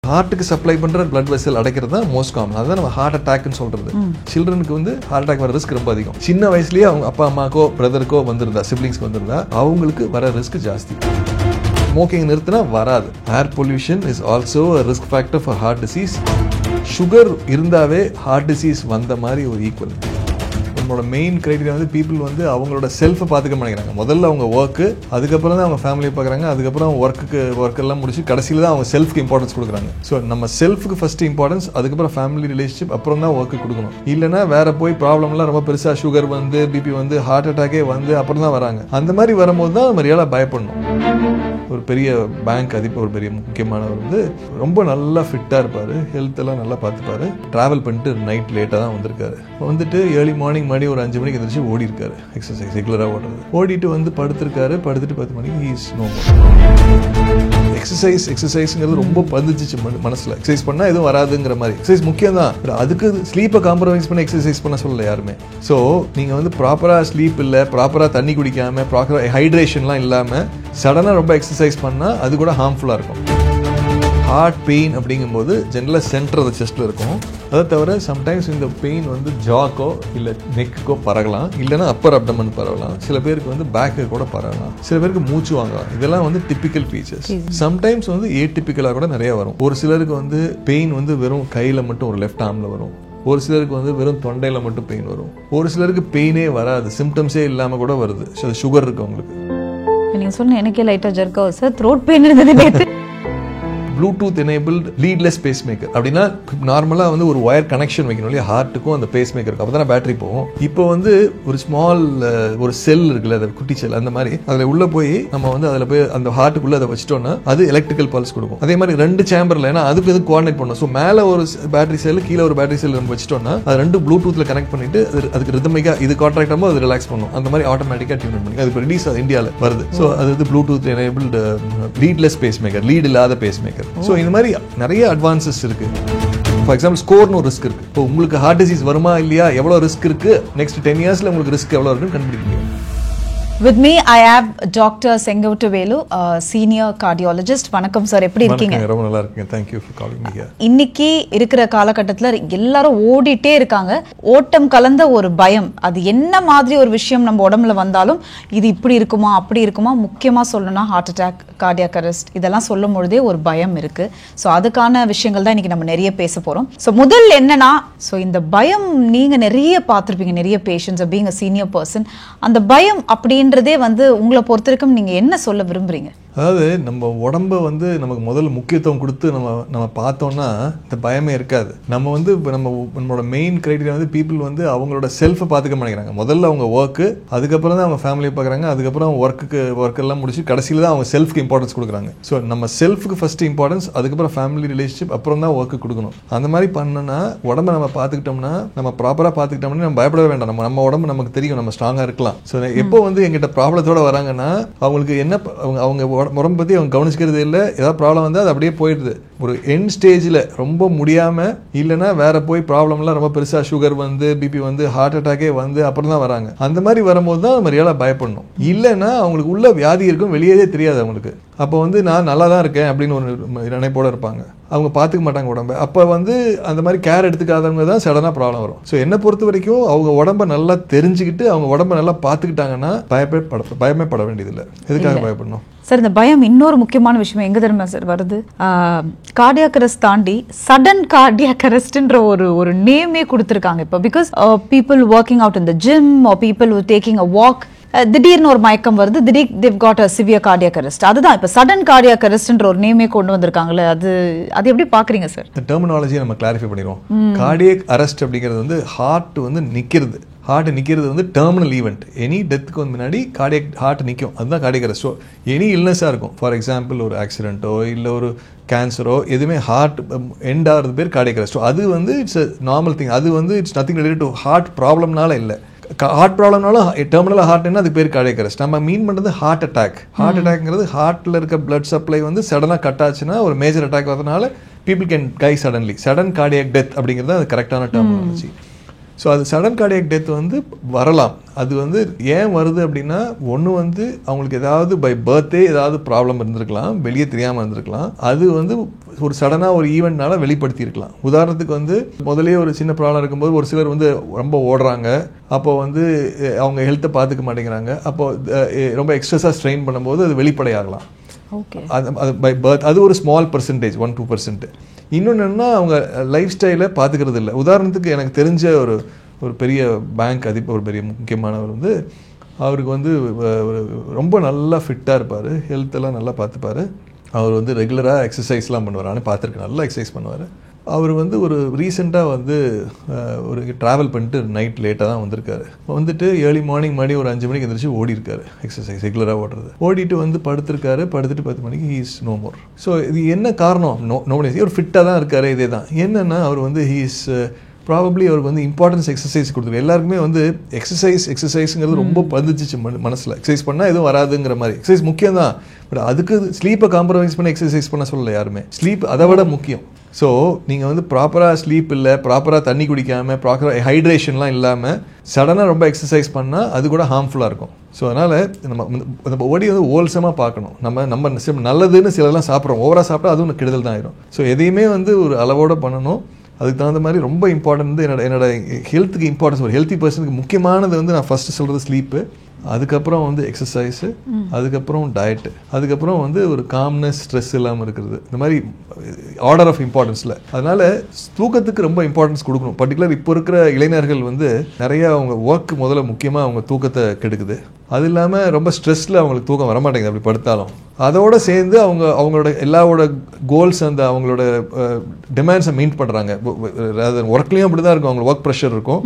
ஹார்ட்டுக்கு supply பண்ற blood vessel அடைக்கிறது தான் most common. அதுதான் நம்ம ஹார்ட் அட்டாக்னு சொல்றது. சில்ட்ரனுக்கு வந்து ஹார்ட் அட்டாக் வர ரிஸ்க் ரொம்ப அதிகம். சின்ன வயசுலயே அவங்க அப்பா அம்மாக்கோ பிரதருக்கோ வந்திருந்தா, சிப்ளிங்ஸ்க்கு வந்திருந்தா அவங்களுக்கு வர ரிஸ்க் ஜாஸ்தி. ஸ்மோக்கிங் நிறுத்தினா வராது. Air pollution is also a risk factor for heart disease. Sugar இருந்தாவே ஹார்ட் டிசீஸ் வந்த மாதிரி ஒரு ஈக்குவல். நம்மளோட மெயின் கிரைட்டீரியா வந்து பீப்புள் வந்து அவங்களோட செல்ஃபை பார்த்துக்க மாட்டேங்கிறாங்க. முதல்ல அவங்க ஒர்க்கு, அதுக்கப்புறம் தான் அவங்க ஃபேமிலியை பார்க்குறாங்க, அதுக்கப்புறம் ஒர்க்கெல்லாம் முடிச்சு கடைசியில் தான் அவங்க செல்ஃப்க்கு இம்பார்ட்டன்ஸ் கொடுக்குறாங்க. ஸோ நம்ம செல்ஃபுக்கு ஃபர்ஸ்ட் இம்பார்ட்டன்ஸ், அதுக்கப்புறம் ஃபேமிலி ரிலேஷன்ஷிப், அப்புறம் தான் ஒர்க்கு கொடுக்கணும். இல்லைனா வேற போய் ப்ராப்ளம்லாம் ரொம்ப பெருசாக சுகர் வந்து பிபி வந்து ஹார்ட் அட்டாக்கே வந்து அப்புறம் தான் வராங்க. அந்த மாதிரி வரும்போது தான் நம்ம ரியலாக பயப்படணும். ஒரு பெரிய பேங்க் அதிபர், ஒரு பெரிய முக்கியமானவர் வந்து ரொம்ப நல்லா ஃபிட்டாக இருப்பார், ஹெல்த் எல்லாம் நல்லா பார்த்துப்பாரு. ட்ராவல் பண்ணிட்டு நைட் லேட்டாக தான் வந்திருக்காரு. வந்துட்டு ஏர்லி மார்னிங் மணி ஒரு 5 மணிக்கு எந்திரிச்சு ஓடி இருக்காரு. எக்ஸசைஸ் ரெகுலராக ஓடுறது. ஓடிட்டு வந்து படுத்திருக்காரு. படுத்துட்டு 10 மணிக்கு இஸ் நோ எக்ஸசைஸ்ங்கிறது ரொம்ப பதிஞ்சிச்சு மனசில். எக்ஸசைஸ் பண்ணால் எதுவும் வராதுங்கிற மாதிரி. எக்ஸசைஸ் முக்கியம் தான், அதுக்கு ஸ்லீப்பை காம்ப்ரமைஸ் பண்ணி எக்ஸசைஸ் பண்ண சொல்லலை யாருமே. ஸோ நீங்கள் வந்து ப்ராப்பராக ஸ்லீப் இல்லை, ப்ராப்பராக தண்ணி குடிக்காமல், ப்ராப்பராக ஹைட்ரேஷன்லாம் இல்லாமல் சடனாக ரொம்ப எக்ஸசைஸ் பண்ணால் அது கூட ஹார்ம்ஃபுல்லாக இருக்கும். ஹார்ட் பெயின் அப்படிங்கும்போது ஜென்ரலாக சென்டர் ஆஃப் த செஸ்ட்டில் இருக்கும். அதை தவிர சம்டைம்ஸ் இந்த பெயின் வந்து ஜாக்கோ இல்லை நெக்குக்கோ பரகலாம், இல்லைனா அப்பர் அப்டமன் பரவலாம். சில பேருக்கு வந்து பேக்கு கூட பரவலாம். சில பேருக்கு மூச்சு வாங்கலாம். இதெல்லாம் வந்து டிப்பிக்கல் ஃபீச்சர்ஸ். சம்டைம்ஸ் வந்து ஏடிப்பிக்கலாக கூட நிறைய வரும். ஒரு சிலருக்கு வந்து பெயின் வந்து வெறும் கையில் மட்டும், ஒரு லெஃப்ட் ஆர்மில் வரும். ஒரு சிலருக்கு வந்து வெறும் தொண்டையில் மட்டும் பெயின் வரும். ஒரு சிலருக்கு பெயினே வராது, சிம்டம்ஸே இல்லாமல் கூட வருது. சுகர் இருக்கு அவங்களுக்கு. நீங்கள் சொன்ன எனக்கே லைட்டாக ஜர்க் ஆகும் சார். த்ரோட் பெயின் இருந்தது. Bluetooth enabled leadless base maker அப்படின்னா நார்மலாக வந்து ஒரு ஒயர் கனெக்ஷன் வைக்கணும் இல்லையா ஹார்ட்டுக்கும் அந்த பேஸ் மேக்கருக்கு, அப்போ தான் பேட்டரி போகும். இப்போ வந்து ஒரு ஸ்மால் ஒரு செல் இருக்குல்ல, அது குட்டி செல், அந்த மாதிரி அதில் உள்ள போய் நம்ம வந்து அதில் போய் அந்த ஹார்ட்டுக்குள்ளே அதை வச்சிட்டோம்னா அது எலக்ட்ரிக்கல் பல்ஸ் கொடுக்கும். அதே மாதிரி 2 சேம்பரில், ஏன்னா அதுக்கு இது கோஆர்டினேட் பண்ணணும். ஸோ மேலே ஒரு பேட்டரி செல், கீழே ஒரு பேட்டரி செல் நம்ம வச்சிட்டோம்னா அது 2 ப்ளூடூத்தில் கனெக்ட் பண்ணிட்டு அதுக்கு ரிதமிக்காக இது கான்ட்ராக்ட் ஆகும்போது அது ரிலாக்ஸ் பண்ணும். அந்த மாதிரி ஆட்டோமேட்டிக்காக டியூன் பண்ணி அது இப்போ ரிலீஸ் இந்தியாவில் வருது. ஸோ அது வந்து Bluetooth enabled leadless base maker, lead இல்லாத பேஸ் மேக்கர். ஸோ இந்த மாதிரி நிறைய அட்வான்சஸ் இருக்கு. ஃபார் எக்ஸாம்பிள் ஸ்கோர்னு ஒரு ரிஸ்க் இருக்கு. இப்போ உங்களுக்கு ஹார்ட் டிசீஸ் வருமா இல்லையா, எவ்வளோ ரிஸ்க் இருக்கு, நெக்ஸ்ட் 10 இயர்ஸ்ல உங்களுக்கு ரிஸ்க் எவ்வளோ இருக்குன்னு கண்டுபிடிக்க முடியும். With me, I have Dr. Sengavittu, senior cardiologist. வணக்கம் சார், எப்படி இருக்கீங்க? ரொம்ப நல்லா இருக்கீங்க. Thank you for calling me here. இன்னைக்கு இருக்கிற காலகட்டத்தில் எல்லாரும் ஓடிட்டே இருக்காங்க. ஓட்டம் கலந்த ஒரு பயம், அது என்ன மாதிரி ஒரு விஷயம் நம்ம உடம்புல வந்தாலும் இது இப்படி இருக்குமா அப்படி இருக்குமா, முக்கியமாக சொல்லணும்னா ஹார்ட் அட்டாக், கார்டியாக் அரெஸ்ட், இதெல்லாம் சொல்லும் பொழுதே ஒரு பயம் இருக்கு. ஸோ அதுக்கான விஷயங்கள் தான் இன்னைக்கு நம்ம நிறைய பேச போகிறோம். ஸோ முதல் என்னன்னா, ஸோ இந்த பயம் நீங்கள் நிறைய பார்த்துருப்பீங்க, நிறைய patients being a senior person. அந்த பயம் அப்படின்றதே வந்து உங்களை பொறுத்த வரைக்கும் நீங்கள் என்ன சொல்ல விரும்புறீங்க? அதாவது நம்ம உடம்பை வந்து நமக்கு முதல்ல முக்கியத்துவம் கொடுத்து நம்ம பார்த்தோம்னா இந்த பயமே இருக்காது. நம்ம வந்து நம்மளோட மெயின் கிரைட்டீரியா வந்து பீப்புள் வந்து அவங்களோட செல்ஃபை பார்த்துக்க மாட்டேங்கிறாங்க. முதல்ல அவங்க ஒர்க்கு, அதுக்கப்புறம் தான் அவங்க ஃபேமிலியை பார்க்குறாங்க, அதுக்கப்புறம் ஒர்க்கெல்லாம் முடிச்சு கடைசியில் தான் அவங்க செல்ஃப்க்கு இம்பார்ட்டன்ஸ் கொடுக்குறாங்க. ஸோ நம்ம செல்ஃபுக்கு ஃபர்ஸ்ட் இம்பார்ட்டன்ஸ், அதுக்கப்புறம் ஃபேமிலி ரிலேஷன்ஷிப், அப்புறம் தான் ஒர்க்கு கொடுக்கணும். அந்த மாதிரி பண்ணனா உடம்பை நம்ம பார்த்துக்கிட்டோம்னா, நம்ம ப்ராப்பராக பார்த்துக்கிட்டோம்னா நம்ம பயப்பட வேண்டாம். நம்ம உடம்பு நமக்கு தெரியும், நம்ம ஸ்ட்ராங்காக இருக்கலாம். ஸோ எப்போ வந்து எங்கிட்ட ப்ராப்ளத்தோட வராங்கன்னா அவங்களுக்கு என்ன, அவங்க உடம்பு பற்றி அவங்க கவனிச்சுக்கிறது இல்லை. ஏதாவது ப்ராப்ளம் வந்தால் அது அப்படியே போயிடுது. ஒரு எண்ட் ஸ்டேஜில் ரொம்ப முடியாமல், இல்லைனா வேற போய் ப்ராப்ளம்லாம் ரொம்ப பெருசாக சுகர் வந்து பிபி வந்து ஹார்ட் அட்டாக்கே வந்து அப்புறம் தான் வராங்க. அந்த மாதிரி வரும்போது தான் நம்ம ரியலாக பயப்படணும். இல்லைன்னா அவங்களுக்கு உள்ள வியாதி இருக்கும், வெளியே தெரியாது அவங்களுக்கு. அப்போ வந்து நான் நல்லா தான் இருக்கேன் அப்படின்னு ஒரு நினைப்போடு இருப்பாங்க. அவங்க பார்த்துக்க மாட்டாங்க உடம்பை. அப்போ வந்து அந்த மாதிரி கேர் எடுத்துக்காதவங்க தான் சடனாக ப்ராப்ளம் வரும். ஸோ என்னை பொறுத்த வரைக்கும் அவங்க உடம்பை நல்லா தெரிஞ்சுக்கிட்டு அவங்க உடம்பை நல்லா பார்த்துக்கிட்டாங்கன்னா பயமே பட வேண்டியதில்லை. எதுக்காக பயப்படணும் சார்? இந்த பயம் இன்னொரு முக்கியமான விஷயம் எங்க தெரியுமா சார் வருது? கார்டியாக் அரெஸ்ட் தாண்டி சடன் கார்டியாக் அரெஸ்ட்ன்ற ஒரு நேமே கொடுத்துருக்காங்க இப்போ. Because people working out in the gym are people taking a walk, திடீர்னு ஒரு மயக்கம் வருது, they've got a severe cardiac arrest. அதுதான் இப்போ சடன் கார்டியாக் அரெஸ்ட்ன்ற ஒரு நேமே கொண்டு வந்திருக்காங்களே, அது எப்படி பாக்குறீங்க சார்? இந்த டெர்மினாலஜியை நம்ம கிளாரிஃபை பண்ணிடுவோம். கார்டியாக் அரெஸ்ட் அப்படிங்கிறது வந்து ஹார்ட் வந்து நிற்கிறது. ஹார்ட் நிற்கிறது வந்து டெர்மினல் ஈவெண்ட். எனி டெத்துக்கு வந்து முன்னாடி ஹார்ட் நிற்கும், அதுதான் கார்டியாக் அரெஸ்ட். ஸோ எனி இல்னஸாக இருக்கும். ஃபார் எக்ஸாம்பிள் ஒரு ஆக்சிடென்ட்டோ இல்லை ஒரு கேன்சரோ எதுவுமே ஹார்ட் எண்ட் ஆகிறது பேர் கார்டியாக் அரெஸ்ட். அது வந்து இட்ஸ் அ நார்மல் திங். அது வந்து it's nothing related to heart ப்ராப்ளம்னால இல்லை. ஹார்ட் ப்ராப்ளம்னாலும் டெர்மினல் ஹார்ட்னா அதுக்கு பேர் கார்டியாக் அரெஸ்ட். நம்ம மீன் பண்ணுறது ஹார்ட் அட்டாக். ஹார்ட் அட்டாக்ங்கிறது ஹார்ட்டில் இருக்க பிளட் சப்ளை வந்து சடனாக கட் ஆச்சுன்னா, ஒரு மேஜர் அட்டாக் வரதுனால people can die suddenly. Sudden cardiac death அப்படிங்கிறது அது கரெக்டான டெர்மினாலஜி. ஸோ அது சடன் கார்டியாக் டெத் வந்து வரலாம். அது வந்து ஏன் வருது அப்படின்னா, ஒன்று வந்து அவங்களுக்கு ஏதாவது பை பர்த்டே ஏதாவது ப்ராப்ளம் இருந்திருக்கலாம், வெளியே தெரியாமல் இருந்திருக்கலாம். அது வந்து ஒரு சடனாக ஒரு ஈவெண்ட்னால வெளிப்படுத்தியிருக்கலாம். உதாரணத்துக்கு வந்து முதலே ஒரு சின்ன ப்ராப்ளம் இருக்கும்போது ஒரு சிலர் வந்து ரொம்ப ஓடுறாங்க, அப்போ வந்து அவங்க ஹெல்த்தை பார்த்துக்க மாட்டேங்கிறாங்க, அப்போ ரொம்ப எக்ஸ்ட்ரெஸ்ஸாக ஸ்ட்ரெயின் பண்ணும்போது அது வெளிப்படையாகலாம். அது பை பர்த், அது ஒரு ஸ்மால் பர்சன்டேஜ், 1-2%. இன்னொன்று என்னன்னா, அவங்க லைஃப் ஸ்டைலை பார்த்துக்கிறது இல்லை. உதாரணத்துக்கு எனக்கு தெரிஞ்ச ஒரு பெரிய பேங்க் அதிபர், ஒரு பெரிய முக்கியமானவர் வந்து, அவருக்கு வந்து ரொம்ப நல்லா ஃபிட்டாக இருப்பார், ஹெல்த்தெல்லாம் நல்லா பார்த்துப்பார். அவர் வந்து ரெகுலராக எக்ஸசைஸ்லாம் பண்ணுவார், ஆனால் பார்த்துருக்கேன், நல்லா எக்ஸசைஸ் பண்ணுவார். அவர் வந்து ஒரு ரீசெண்டாக வந்து ஒரு ட்ராவல் பண்ணிட்டு நைட் லேட்டாக தான் வந்திருக்காரு. வந்துட்டு ஏர்லி மார்னிங் மணி ஒரு 5 மணிக்கு எந்திரிச்சு ஓடி இருக்காரு, எக்ஸசைஸ் ரெகுலராக ஓடுறது. ஓடிட்டு வந்து படுத்துருக்காரு, படுத்துட்டு 10 மணிக்கு he is no more. So இது என்ன காரணம்? நோபடி, ஒரு ஃபிட்டாக தான் இருக்காரு. இதே தான் என்னென்னா, அவர் வந்து ஹீ இஸ் ப்ராபப்ளி அவருக்கு வந்து இம்பார்ட்டன்ஸ் எக்ஸசைஸ் கொடுத்துருக்கு. எல்லாருக்குமே வந்து எக்ஸசைஸுங்கிறது ரொம்ப பதிச்சிச்சு மனசில். எக்ஸசைஸ் பண்ணால் எதுவும் வராதுங்கிற மாதிரி. எக்ஸசைஸ் முக்கியம் தான், பட் அதுக்கு ஸ்லீப்பை காம்ப்ரமைஸ் பண்ணி எக்ஸசைஸ் பண்ண சொல்லலை யாருமே. ஸ்லீப் அதை விட முக்கியம். ஸோ நீங்கள் வந்து ப்ராப்பராக ஸ்லீப் இல்லை, ப்ராப்பராக தண்ணி குடிக்காமல், ப்ராப்பராக ஹைட்ரேஷன்லாம் இல்லாமல் சடனாக ரொம்ப எக்ஸசைஸ் பண்ணால் அது கூட ஹார்ம்ஃபுல்லாக இருக்கும். ஸோ அதனால் நம்ம பாடி வந்து ஹோல்சமாக பார்க்கணும். நம்ம நல்லதுன்னு சிலதெல்லாம் சாப்பிட்றோம், ஓவராக சாப்பிட்டா அதுவும் கெடுதல் தான் ஆயிடும். ஸோ எதையுமே வந்து ஒரு அளவோடு பண்ணணும். அதுக்கு தகுந்த மாதிரி ரொம்ப இம்பார்ட்டன்ட் வந்து என்னோட ஹெல்த்துக்கு இம்பார்ட்டன்ஸ், ஒரு ஹெல்த்தி பர்சனுக்கு முக்கியமானது வந்து நான் ஃபஸ்ட்டு சொல்கிறது ஸ்லீப்பு, அதுக்கப்புறம் வந்து எக்ஸசைஸு, அதுக்கப்புறம் டயட்டு, அதுக்கப்புறம் வந்து ஒரு காம்னஸ், ஸ்ட்ரெஸ் இல்லாமல் இருக்கிறது. இந்த மாதிரி ஆர்டர் ஆஃப் இம்பார்ட்டன்ஸில். அதனால் தூக்கத்துக்கு ரொம்ப இம்பார்ட்டன்ஸ் கொடுக்கணும். பர்டிகுலர் இப்போ இருக்கிற இளைஞர்கள் வந்து நிறையா அவங்க ஒர்க் முதல்ல முக்கியமாக அவங்க தூக்கத்தை கெடுக்குது. அது இல்லாமல் ரொம்ப ஸ்ட்ரெஸ்ஸில் அவங்களுக்கு தூக்கம் வரமாட்டேங்குது அப்படி படுத்தாலும். அதோடு சேர்ந்து அவங்களோட எல்லாவோட கோல்ஸ், அந்த அவங்களோட டிமாண்ட்ஸை மீட் பண்ணுறாங்க. ஒர்க்லேயும் அப்படி தான் இருக்கும், அவங்களுக்கு ஒர்க் ப்ரெஷர் இருக்கும்.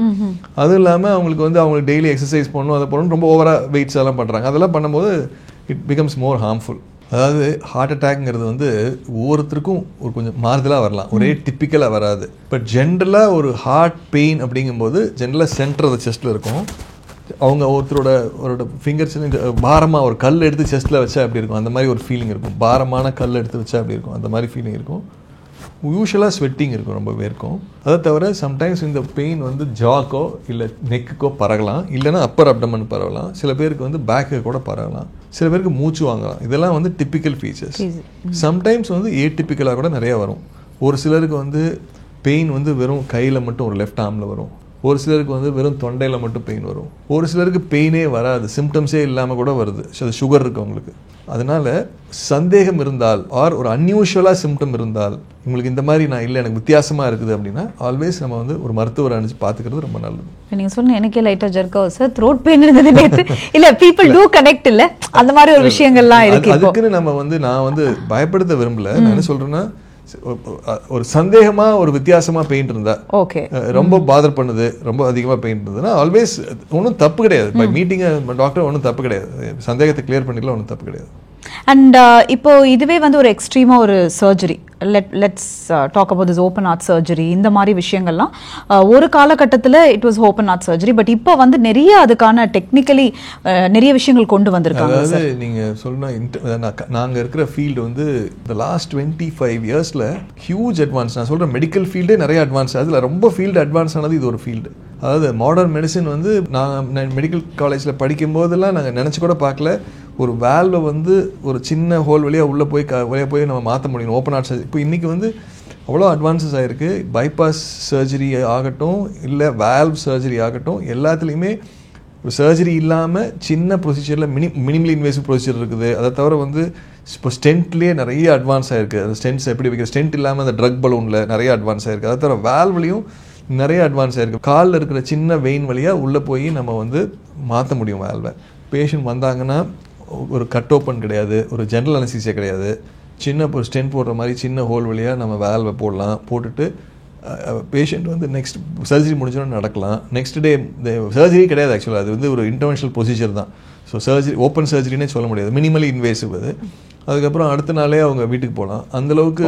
அதுவும் இல்லாமல் அவங்களுக்கு வந்து அவங்களுக்கு டெய்லி எக்ஸசைஸ் பண்ணணும், அதை பண்ணணும், ரொம்ப ஓவராக வெயிட்ஸ் எல்லாம் பண்ணுறாங்க. அதெல்லாம் பண்ணும்போது இட் பிகம்ஸ் மோர் ஹார்ம்ஃபுல். அதாவது ஹார்ட் அட்டாக்ங்கிறது வந்து ஒவ்வொருத்தருக்கும் ஒரு கொஞ்சம் மாறுதலாக வரலாம், ஒரே டிப்பிக்கலாக வராது. பட் ஜென்ரலாக ஒரு ஹார்ட் பெயின் அப்படிங்கும்போது ஜென்ரலாக சென்டர் ஆஃப் த செஸ்ட்டில் இருக்கும். அவங்க ஒருத்தரோட ஃபிங்கர்ஸ் பாரமாக ஒரு கல் எடுத்து செஸ்ட்டில் வச்சா அப்படி இருக்கும், அந்த மாதிரி ஒரு ஃபீலிங் இருக்கும். பாரமான கல் எடுத்து வச்சா அப்படி இருக்கும், அந்த மாதிரி ஃபீலிங் இருக்கும். யூஸ்வலாக ஸ்வெட்டிங் இருக்கும், ரொம்பவே இருக்கும். அதை தவிர சம்டைம்ஸ் இந்த பெயின் வந்து ஜாக்கோ இல்லை நெக்குக்கோ பரகலாம், இல்லைனா அப்பர் அப்டமன் பரவலாம். சில பேருக்கு வந்து பேக்கு கூட பரவலாம், சில பேருக்கு மூச்சு வாங்கலாம். இதெல்லாம் வந்து டிப்பிக்கல் ஃபீச்சர்ஸ். சம்டைம்ஸ் வந்து ஏடிப்பிக்கலாக கூட நிறையா வரும். ஒரு சிலருக்கு வந்து பெயின் வந்து வெறும் கையில் மட்டும், ஒரு லெஃப்ட் ஆர்மில் வரும். ஒரு சிலருக்கு வந்து வெறும் தொண்டையில் மட்டும் பெயின் வரும். ஒரு சிலருக்கு பெயினே வராது, சிம்டம்ஸே இல்லாமல் கூட வருது. அது சுகர் இருக்குது அவங்களுக்கு. அதனால் சந்தேகம் இருந்தால், ஆர் ஒரு அன்யூஷுவலாக சிம்டம் இருந்தால், உங்களுக்கு இந்த மாதிரி நான் இல்லை, எனக்கு வித்தியாசமாக இருக்குது அப்படின்னா, ஆல்வேஸ் நம்ம வந்து ஒரு மருத்துவர் அனுப்பிச்சு பார்த்துக்கிறது ரொம்ப நல்லது. நீங்கள் சொன்ன எனக்கே லைட்டாக ஜர்க் ஆகும் சார், த்ரோட் பெயின் இருந்தது நேற்று. இல்லை, பீப்புள் டூ கனெக்ட் இல்லை, அந்த மாதிரி ஒரு விஷயங்கள்லாம் இருக்கு. அதுக்குன்னு நம்ம வந்து நான் வந்து பயப்படுத்த விரும்பல. நான் என்ன சொல்கிறேன்னா, ஒரு சந்தேகமா ஒரு வித்தியாசமா பெயின் இருந்தா, ரொம்ப பாதர் பண்ணுது, ரொம்ப அதிகமா பெயின் இருந்ததுன்னா ஆல்வேஸ் ஒன்றும் தப்பு கிடையாது. பை மீட்டிங் டாக்டர் ஒன்றும் தப்பு கிடையாது, சந்தேகத்தை கிளியர் பண்ணிக்கலாம், ஒன்றும் தப்பு கிடையாது. அண்ட் இப்போ இதுவே வந்து ஒரு எக்ஸ்ட்ரீமா ஒரு surgery, let's talk about this open heart surgery, இந்த மாதிரி விஷயங்கள்லாம் ஒரு காலகட்டத்தில் it was open heart surgery. But இப்போ வந்து நிறைய அதுக்கான டெக்னிக்கலி நிறைய விஷயங்கள் கொண்டு வந்திருக்காங்க. அதாவது நீங்கள் சொல்லணும், நாங்கள் இருக்கிற ஃபீல்டு வந்து இந்த லாஸ்ட் 25 இயர்ஸில் ஹியூஜ் அட்வான்ஸ். நான் சொல்கிறேன், மெடிக்கல் ஃபீல்டே நிறைய அட்வான்ஸ். அதில் ரொம்ப ஃபீல்டு அட்வான்ஸ் ஆனது இது ஒரு ஃபீல்டு. அதாவது மாடர்ன் மெடிசின் வந்து நான் மெடிக்கல் காலேஜில் படிக்கும் போதெல்லாம் நாங்கள் நினச்சி கூட பார்க்கல, ஒரு வேல்வை வந்து ஒரு சின்ன ஹோல் வழியாக உள்ளே போய் நம்ம மாற்ற முடியும், ஓப்பன் ஹார்ட் சர்ஜரி. இப்போ இன்றைக்கி வந்து அவ்வளோ அட்வான்சஸ் ஆகிருக்கு. பைபாஸ் சர்ஜரி ஆகட்டும், இல்லை வேல்வ் சர்ஜரி ஆகட்டும், எல்லாத்துலேயுமே சர்ஜரி இல்லாமல் சின்ன ப்ரொசீஜரில் மினிமலி இன்வேசிவ் ப்ரொசீஜர் இருக்குது. அதை தவிர வந்து இப்போ ஸ்டென்ட்லேயே நிறைய அட்வான்ஸ் ஆகிருக்கு. அந்த ஸ்டென்ட்ஸ் எப்படி வைக்கிற, ஸ்டென்ட் இல்லாமல் அந்த ட்ரக் பலூனில் நிறைய அட்வான்ஸ் ஆகிருக்கு. அதை தவிர வேல்வ்லையும் நிறைய அட்வான்ஸ் ஆகிருக்கு. காலில் இருக்கிற சின்ன வெயின் வழியாக உள்ளே போய் நம்ம வந்து மாற்ற முடியும் வேல்வை. பேஷண்ட் வந்தாங்கன்னா ஒரு கட் ஓப்பன் கிடையாது, ஒரு ஜென்ரல் அனஸ்தீசியா கிடையாது, சின்ன ஒரு ஸ்டென்ட் போடுற மாதிரி சின்ன ஹோல் வழியாக நம்ம வேல்வை போடலாம். போட்டுட்டு பேஷண்ட் வந்து நெக்ஸ்ட் சர்ஜரி முடிஞ்சோன்னு நடக்கலாம். நெக்ஸ்ட் டே சர்ஜரி கிடையாது, ஆக்சுவலாக அது வந்து ஒரு இன்டர்வென்ஷனல் ப்ரொசீஜர் தான். ஸோ சர்ஜரி ஓப்பன் சர்ஜரினே சொல்ல முடியாது, மினிமலி இன்வேசிவ் அது. அதுக்கப்புறம் அடுத்த நாளே அவங்க வீட்டுக்கு போகலாம், அந்தளவுக்கு.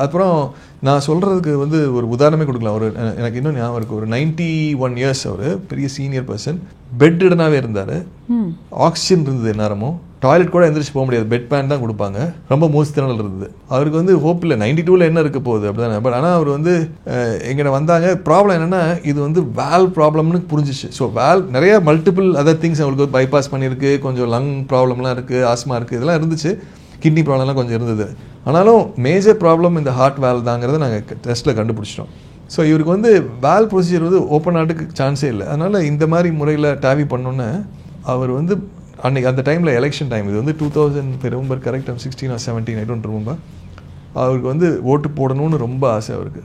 அப்புறம் நான் சொல்கிறதுக்கு வந்து ஒரு உதாரணமே கொடுக்கலாம். எனக்கு இன்னும் ஞாபகம் இருக்குது, ஒரு 91 இயர்ஸ், அவர் பெரிய சீனியர் பர்சன், பெட் இடனாகவே இருந்தார், ஆக்சிஜன் இருந்தது நேரமும், டாய்லெட் கூட எந்திரிச்சு போக முடியாது, பெட் பேன் தான் கொடுப்பாங்க. ரொம்ப மூச்சு திணறல் இருந்தது. அவருக்கு வந்து ஹோப் இல்லை, 92 என்ன இருக்க போகுது அப்படிதானே. பட் ஆனால் அவர் வந்து எங்கிட்ட வந்தாங்க. ப்ராப்ளம் என்னன்னா இது வந்து வால்வ் ப்ராப்ளம்னு புரிஞ்சிச்சு. ஸோ வால்வ் நிறைய மல்டிபிள் அதர் திங்ஸ் அவங்களுக்கு பைபாஸ் பண்ணியிருக்கு, கொஞ்சம் லங் ப்ராப்ளம்லாம் இருக்குது, ஆஸ்மா இருக்குது, இதெல்லாம் இருந்துச்சு. கிட்னி ப்ராப்ளம்லாம் கொஞ்சம் இருந்தது. ஆனாலும் மேஜர் ப்ராப்ளம் இந்த ஹார்ட் வால்வ் தாங்கிறத நாங்கள் டெஸ்ட்டில் கண்டுபிடிச்சிட்டோம். ஸோ இவருக்கு வந்து வால்வ் ப்ரொசீஜர் வந்து ஓப்பன் ஹார்ட்டுக்கு சான்ஸே இல்லை. அதனால் இந்த மாதிரி முறையில் டாவி பண்ணோன்னே அவர் வந்து அன்னைக்கு அந்த டைமில் எலெக்ஷன் டைம், இது வந்து 2000 remember correct 16 or 17 I don't remember. அவருக்கு வந்து ஓட்டு போடணும்னு ரொம்ப ஆசை அவருக்கு.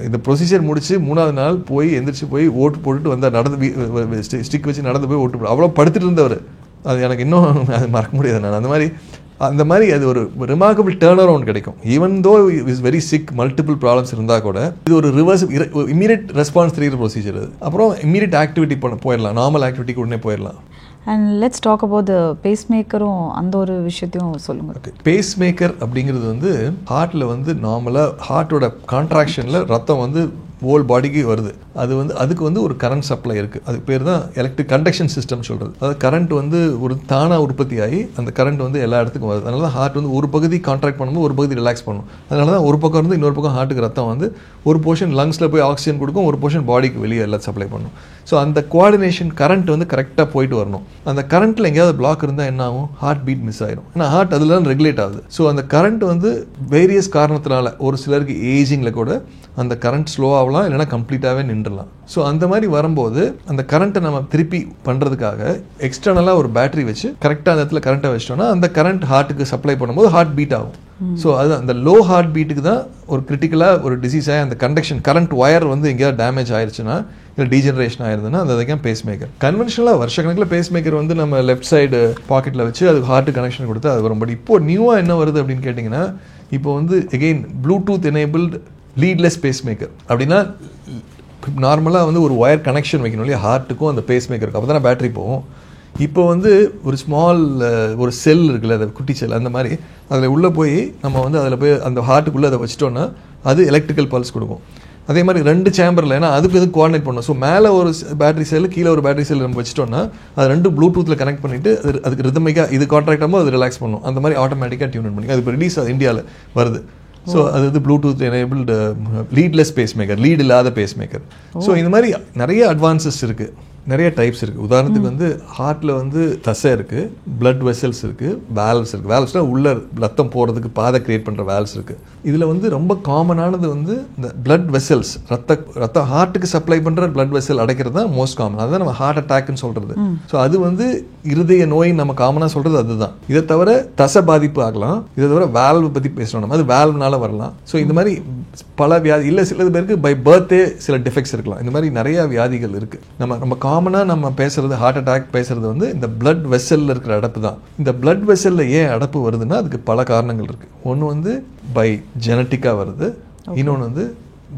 இந்த ப்ரொசீஜர் முடிச்சு 3ஆவது நாள் போய் எந்திரிச்சு போய் ஓட்டு போட்டுட்டு வந்தார். நடந்து ஸ்டிக் வச்சு நடந்து போய் ஓட்டு போட அவ்வளோ படுத்துட்டு இருந்தவர். அது எனக்கு இன்னும் அது மறக்க முடியாது. நான் அந்த மாதிரி அது ஒரு ரிமார்க்கபிள் டேர்ன் அரவுண்ட் கிடைக்கும். Even though is very sick, multiple problems இருந்தால் கூட இது ஒரு ரிவர்ஸ் இமீடியட் ரெஸ்பான்ஸ் தெரியுற ப்ரொசீஜர். அது அப்புறம் இமீடியட் ஆக்டிவிட்டி போயிடலாம், நார்மல் ஆக்டிவிட்டிக்கு உடனே போயிடலாம். And let's talk about the pace மேக்கரும், அந்த ஒரு விஷயத்தையும் சொல்லுங்கள். ஓகே, பேஸ் மேக்கர் அப்படிங்கிறது வந்து ஹார்ட்டில் வந்து நார்மலாக ஹார்ட்டோட கான்ட்ராக்ஷனில் ரத்தம் வந்து ஹோல் பாடிக்கு வருது. அது வந்து அதுக்கு வந்து ஒரு கரண்ட் சப்ளை இருக்குது. அதுக்கு பேர் தான் எலக்ட்ரிக் கண்டக்ஷன் சிஸ்டம் சொல்கிறது. அதாவது கரண்ட் வந்து ஒரு தானாக உற்பத்தி ஆகி அந்த கரண்ட் வந்து எல்லா இடத்துக்கும் வருது. அதனால தான் ஹார்ட் வந்து ஒரு பகுதி கான்ட்ராக்ட் பண்ணும்போது ஒரு பகுதி ரிலாக்ஸ் பண்ணும். அதனால தான் ஒரு பக்கம் இருந்து இன்னொரு பக்கம் ஹார்ட்டுக்கு ரத்தம் வந்து ஒரு போர்ஷன் லங்ஸில் போய் ஆக்சிஜன் கொடுக்கும், ஒரு போர்ஷன் பாடிக்கு வெளியே எல்லாம் சப்ளை பண்ணும். ஸோ அந்த கோஆர்டினேஷன் கரண்ட் வந்து கரெக்டாக போயிட்டு வரணும். அந்த கரண்ட்டில் எங்கேயாவது பிளாக் இருந்தால் என்ன ஆகும், ஹார்ட் பீட் மிஸ் ஆயிடும். ஏன்னா ஹார்ட் அதில் தான் ரெகுலேட் ஆகுது. ஸோ அந்த கரண்ட் வந்து வேரியஸ் காரணத்தினால ஒரு சிலருக்கு ஏஜிங்கில் கூட அந்த கரண்ட் ஸ்லோ ஆகலாம், இல்லைனா கம்ப்ளீட்டாகவே நின்றுலாம். ஸோ அந்த மாதிரி வரும்போது அந்த கரண்ட்டை நம்ம திருப்பி பண்ணுறதுக்காக எக்ஸ்டர்னலாக ஒரு பேட்டரி வச்சு கரெக்டாக அந்த இடத்துல கரண்ட்டை வச்சிட்டோம்னா அந்த கரண்ட் ஹார்ட்டுக்கு சப்ளை பண்ணும்போது ஹார்ட் பீட் ஆகும். ஸோ அது அந்த லோ ஹார்ட் பீட்டுக்கு தான் ஒரு கிரிட்டிக்கலாக ஒரு டிசீஸ் ஆகி அந்த கண்டக்ஷன் கரண்ட் ஒயர் வந்து எங்கேயாவது டேமேஜ் ஆயிடுச்சுன்னா, இல்லை டீஜெனரேஷன் ஆயிருதுன்னா அது அதுதான் பேஸ் மேக்கர். கன்வென்ஷனலாக வருஷக்கணக்கில் பேஸ் மேக்கர் வந்து நம்ம லெஃப்ட் சைடு பாக்கெட்டில் வச்சு அது ஹார்ட்டு கனெக்ஷன் கொடுத்து அது வரும். பட் இப்போ நியூவாக என்ன வருது அப்படின்னு கேட்டிங்கன்னா, இப்போ வந்து again Bluetooth enabled leadless base maker. அப்படின்னா நார்மலாக வந்து ஒரு ஒயர் கனெக்ஷன் வைக்கணும் இல்லையா ஹார்ட்டுக்கும் அந்த பேஸ் மேக்கருக்கு, அப்போ தானே பேட்டரி போகும். இப்போ வந்து ஒரு ஸ்மால் ஒரு செல் இருக்குல்ல, அது குட்டி செல், அந்த மாதிரி அதில் உள்ளே போய் நம்ம வந்து அதில் போய் அந்த ஹார்ட்டுக்குள்ளே அதை வச்சிட்டோன்னா அது எலக்ட்ரிக்கல் பல்ஸ் கொடுக்கும். அதே மாதிரி 2 சேம்பரில், ஏன்னா அதுக்கு எதுவும் கோஆர்டினேட் பண்ணணும். ஸோ மேலே ஒரு பேட்டரி செல், கீழே ஒரு பேட்டரி செல் நம்ம வச்சிட்டோம்னா அது 2 ப்ளூடூத்தில் கனெக்ட் பண்ணிவிட்டு அதுக்கு ரிதமிக்காக இது கான்ட்ராக்ட் ஆகும்போது அது ரிலாக்ஸ் பண்ணும். அந்த மாதிரி ஆட்டோமேட்டிக்காக டியூன் பண்ணி அது இப்போ ரிலீஸ் இந்தியாவில் வருது. ஸோ அது வந்து Bluetooth enabled leadless base maker, lead இல்லாத பேஸ் மேக்கர். ஸோ இந்த மாதிரி நிறைய அட்வான்சஸ் இருக்குது, நிறைய டைப்ஸ் இருக்குது. உதாரணத்துக்கு வந்து ஹார்ட்டில் வந்து தசை இருக்குது, பிளட் வெசல்ஸ் இருக்குது, வேல்வ்ஸ் இருக்குது. வேல்வ்ஸ்னால் உள்ள ரத்தம் போகிறதுக்கு பாதை கிரியேட் பண்ணுற வேல்வ்ஸ் இருக்குது. இதில் வந்து ரொம்ப காமனானது வந்து இந்த பிளட் வெசல்ஸ், ரத்தம் ஹார்ட்டுக்கு சப்ளை பண்ணுற பிளட் வெசல் அடைக்கிறது தான் மோஸ்ட் காமன். அதுதான் நம்ம ஹார்ட் அட்டாக்னு சொல்கிறது. ஸோ அது வந்து இருதய நோய் நம்ம காமனாக சொல்கிறது அதுதான். இதை தவிர தசை பாதிப்பு ஆகலாம். இதை தவிர வேல்வ் பற்றி பேசணும் நம்ம, அது வேல்வ்னால வரலாம். ஸோ இந்த மாதிரி பல வியாதி இல்லை, சில பேருக்கு பை பர்த்தே சில டிஃபெக்ட்ஸ் இருக்கலாம். இந்த மாதிரி நிறைய வியாதிகள் இருக்குது. நம்ம காமனாக நம்ம பேசுறது ஹார்ட் அட்டாக் பேசுறது வந்து இந்த பிளட் வெசலில் இருக்கிற அடப்பு தான். இந்த பிளட் வெசலில் ஏன் அடப்பு வருதுன்னா அதுக்கு பல காரணங்கள் இருக்குது. ஒன்று வந்து பை ஜெனட்டிக்காக வருது, இன்னொன்று வந்து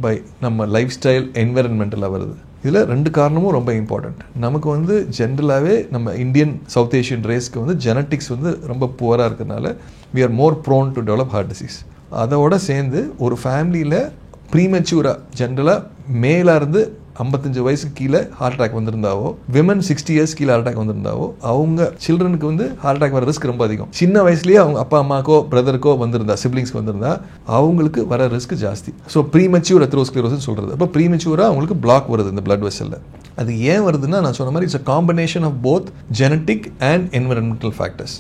பை நம்ம லைஃப் ஸ்டைல் என்விரான்மெண்டலாக வருது. இதில் 2 காரணமும் ரொம்ப இம்பார்ட்டண்ட். நமக்கு வந்து ஜென்ரலாகவே நம்ம இந்தியன் சவுத் ஏஷியன் ரேஸ்க்கு வந்து ஜெனட்டிக்ஸ் வந்து ரொம்ப புவராக இருக்கிறதுனால we are more prone to develop heart disease. அதோட சேர்ந்து ஒரு ஃபேமிலியில் ப்ரீமெச்சூராக ஜென்ரலாக மேலாக இருந்து 55 வயசுக்கு கீழே ஹார்ட் அட்டாக் வந்திருந்தாவோ, விமன் 60 இயர்ஸ் கீழே ஹார்ட் அட்டாக் வந்திருந்தாவோ அவங்க சில்ட்ரனுக்கு வந்து ஹார்ட் அட்டாக் வர ரிஸ்க் ரொம்ப அதிகம். சின்ன வயசுலேயே அவங்க அப்பா அம்மாக்கோ பிரதருக்கோ வந்திருந்தா, சிப்ளிங்ஸ்க்கு வந்திருந்தா அவங்களுக்கு வர ரிஸ்க் ஜாஸ்தி. ஸோ ப்ரீமெச்சூர் அத்ரோஸ்க்ளரோசிஸ் சொல்கிறது. அப்போ ப்ரீமெச்சூராக அவங்களுக்கு பிளாக் வருது இந்த பிளட் வெசலில். அது ஏன் வருதுன்னா நான் சொன்ன மாதிரி it's a combination of both genetic and environmental factors.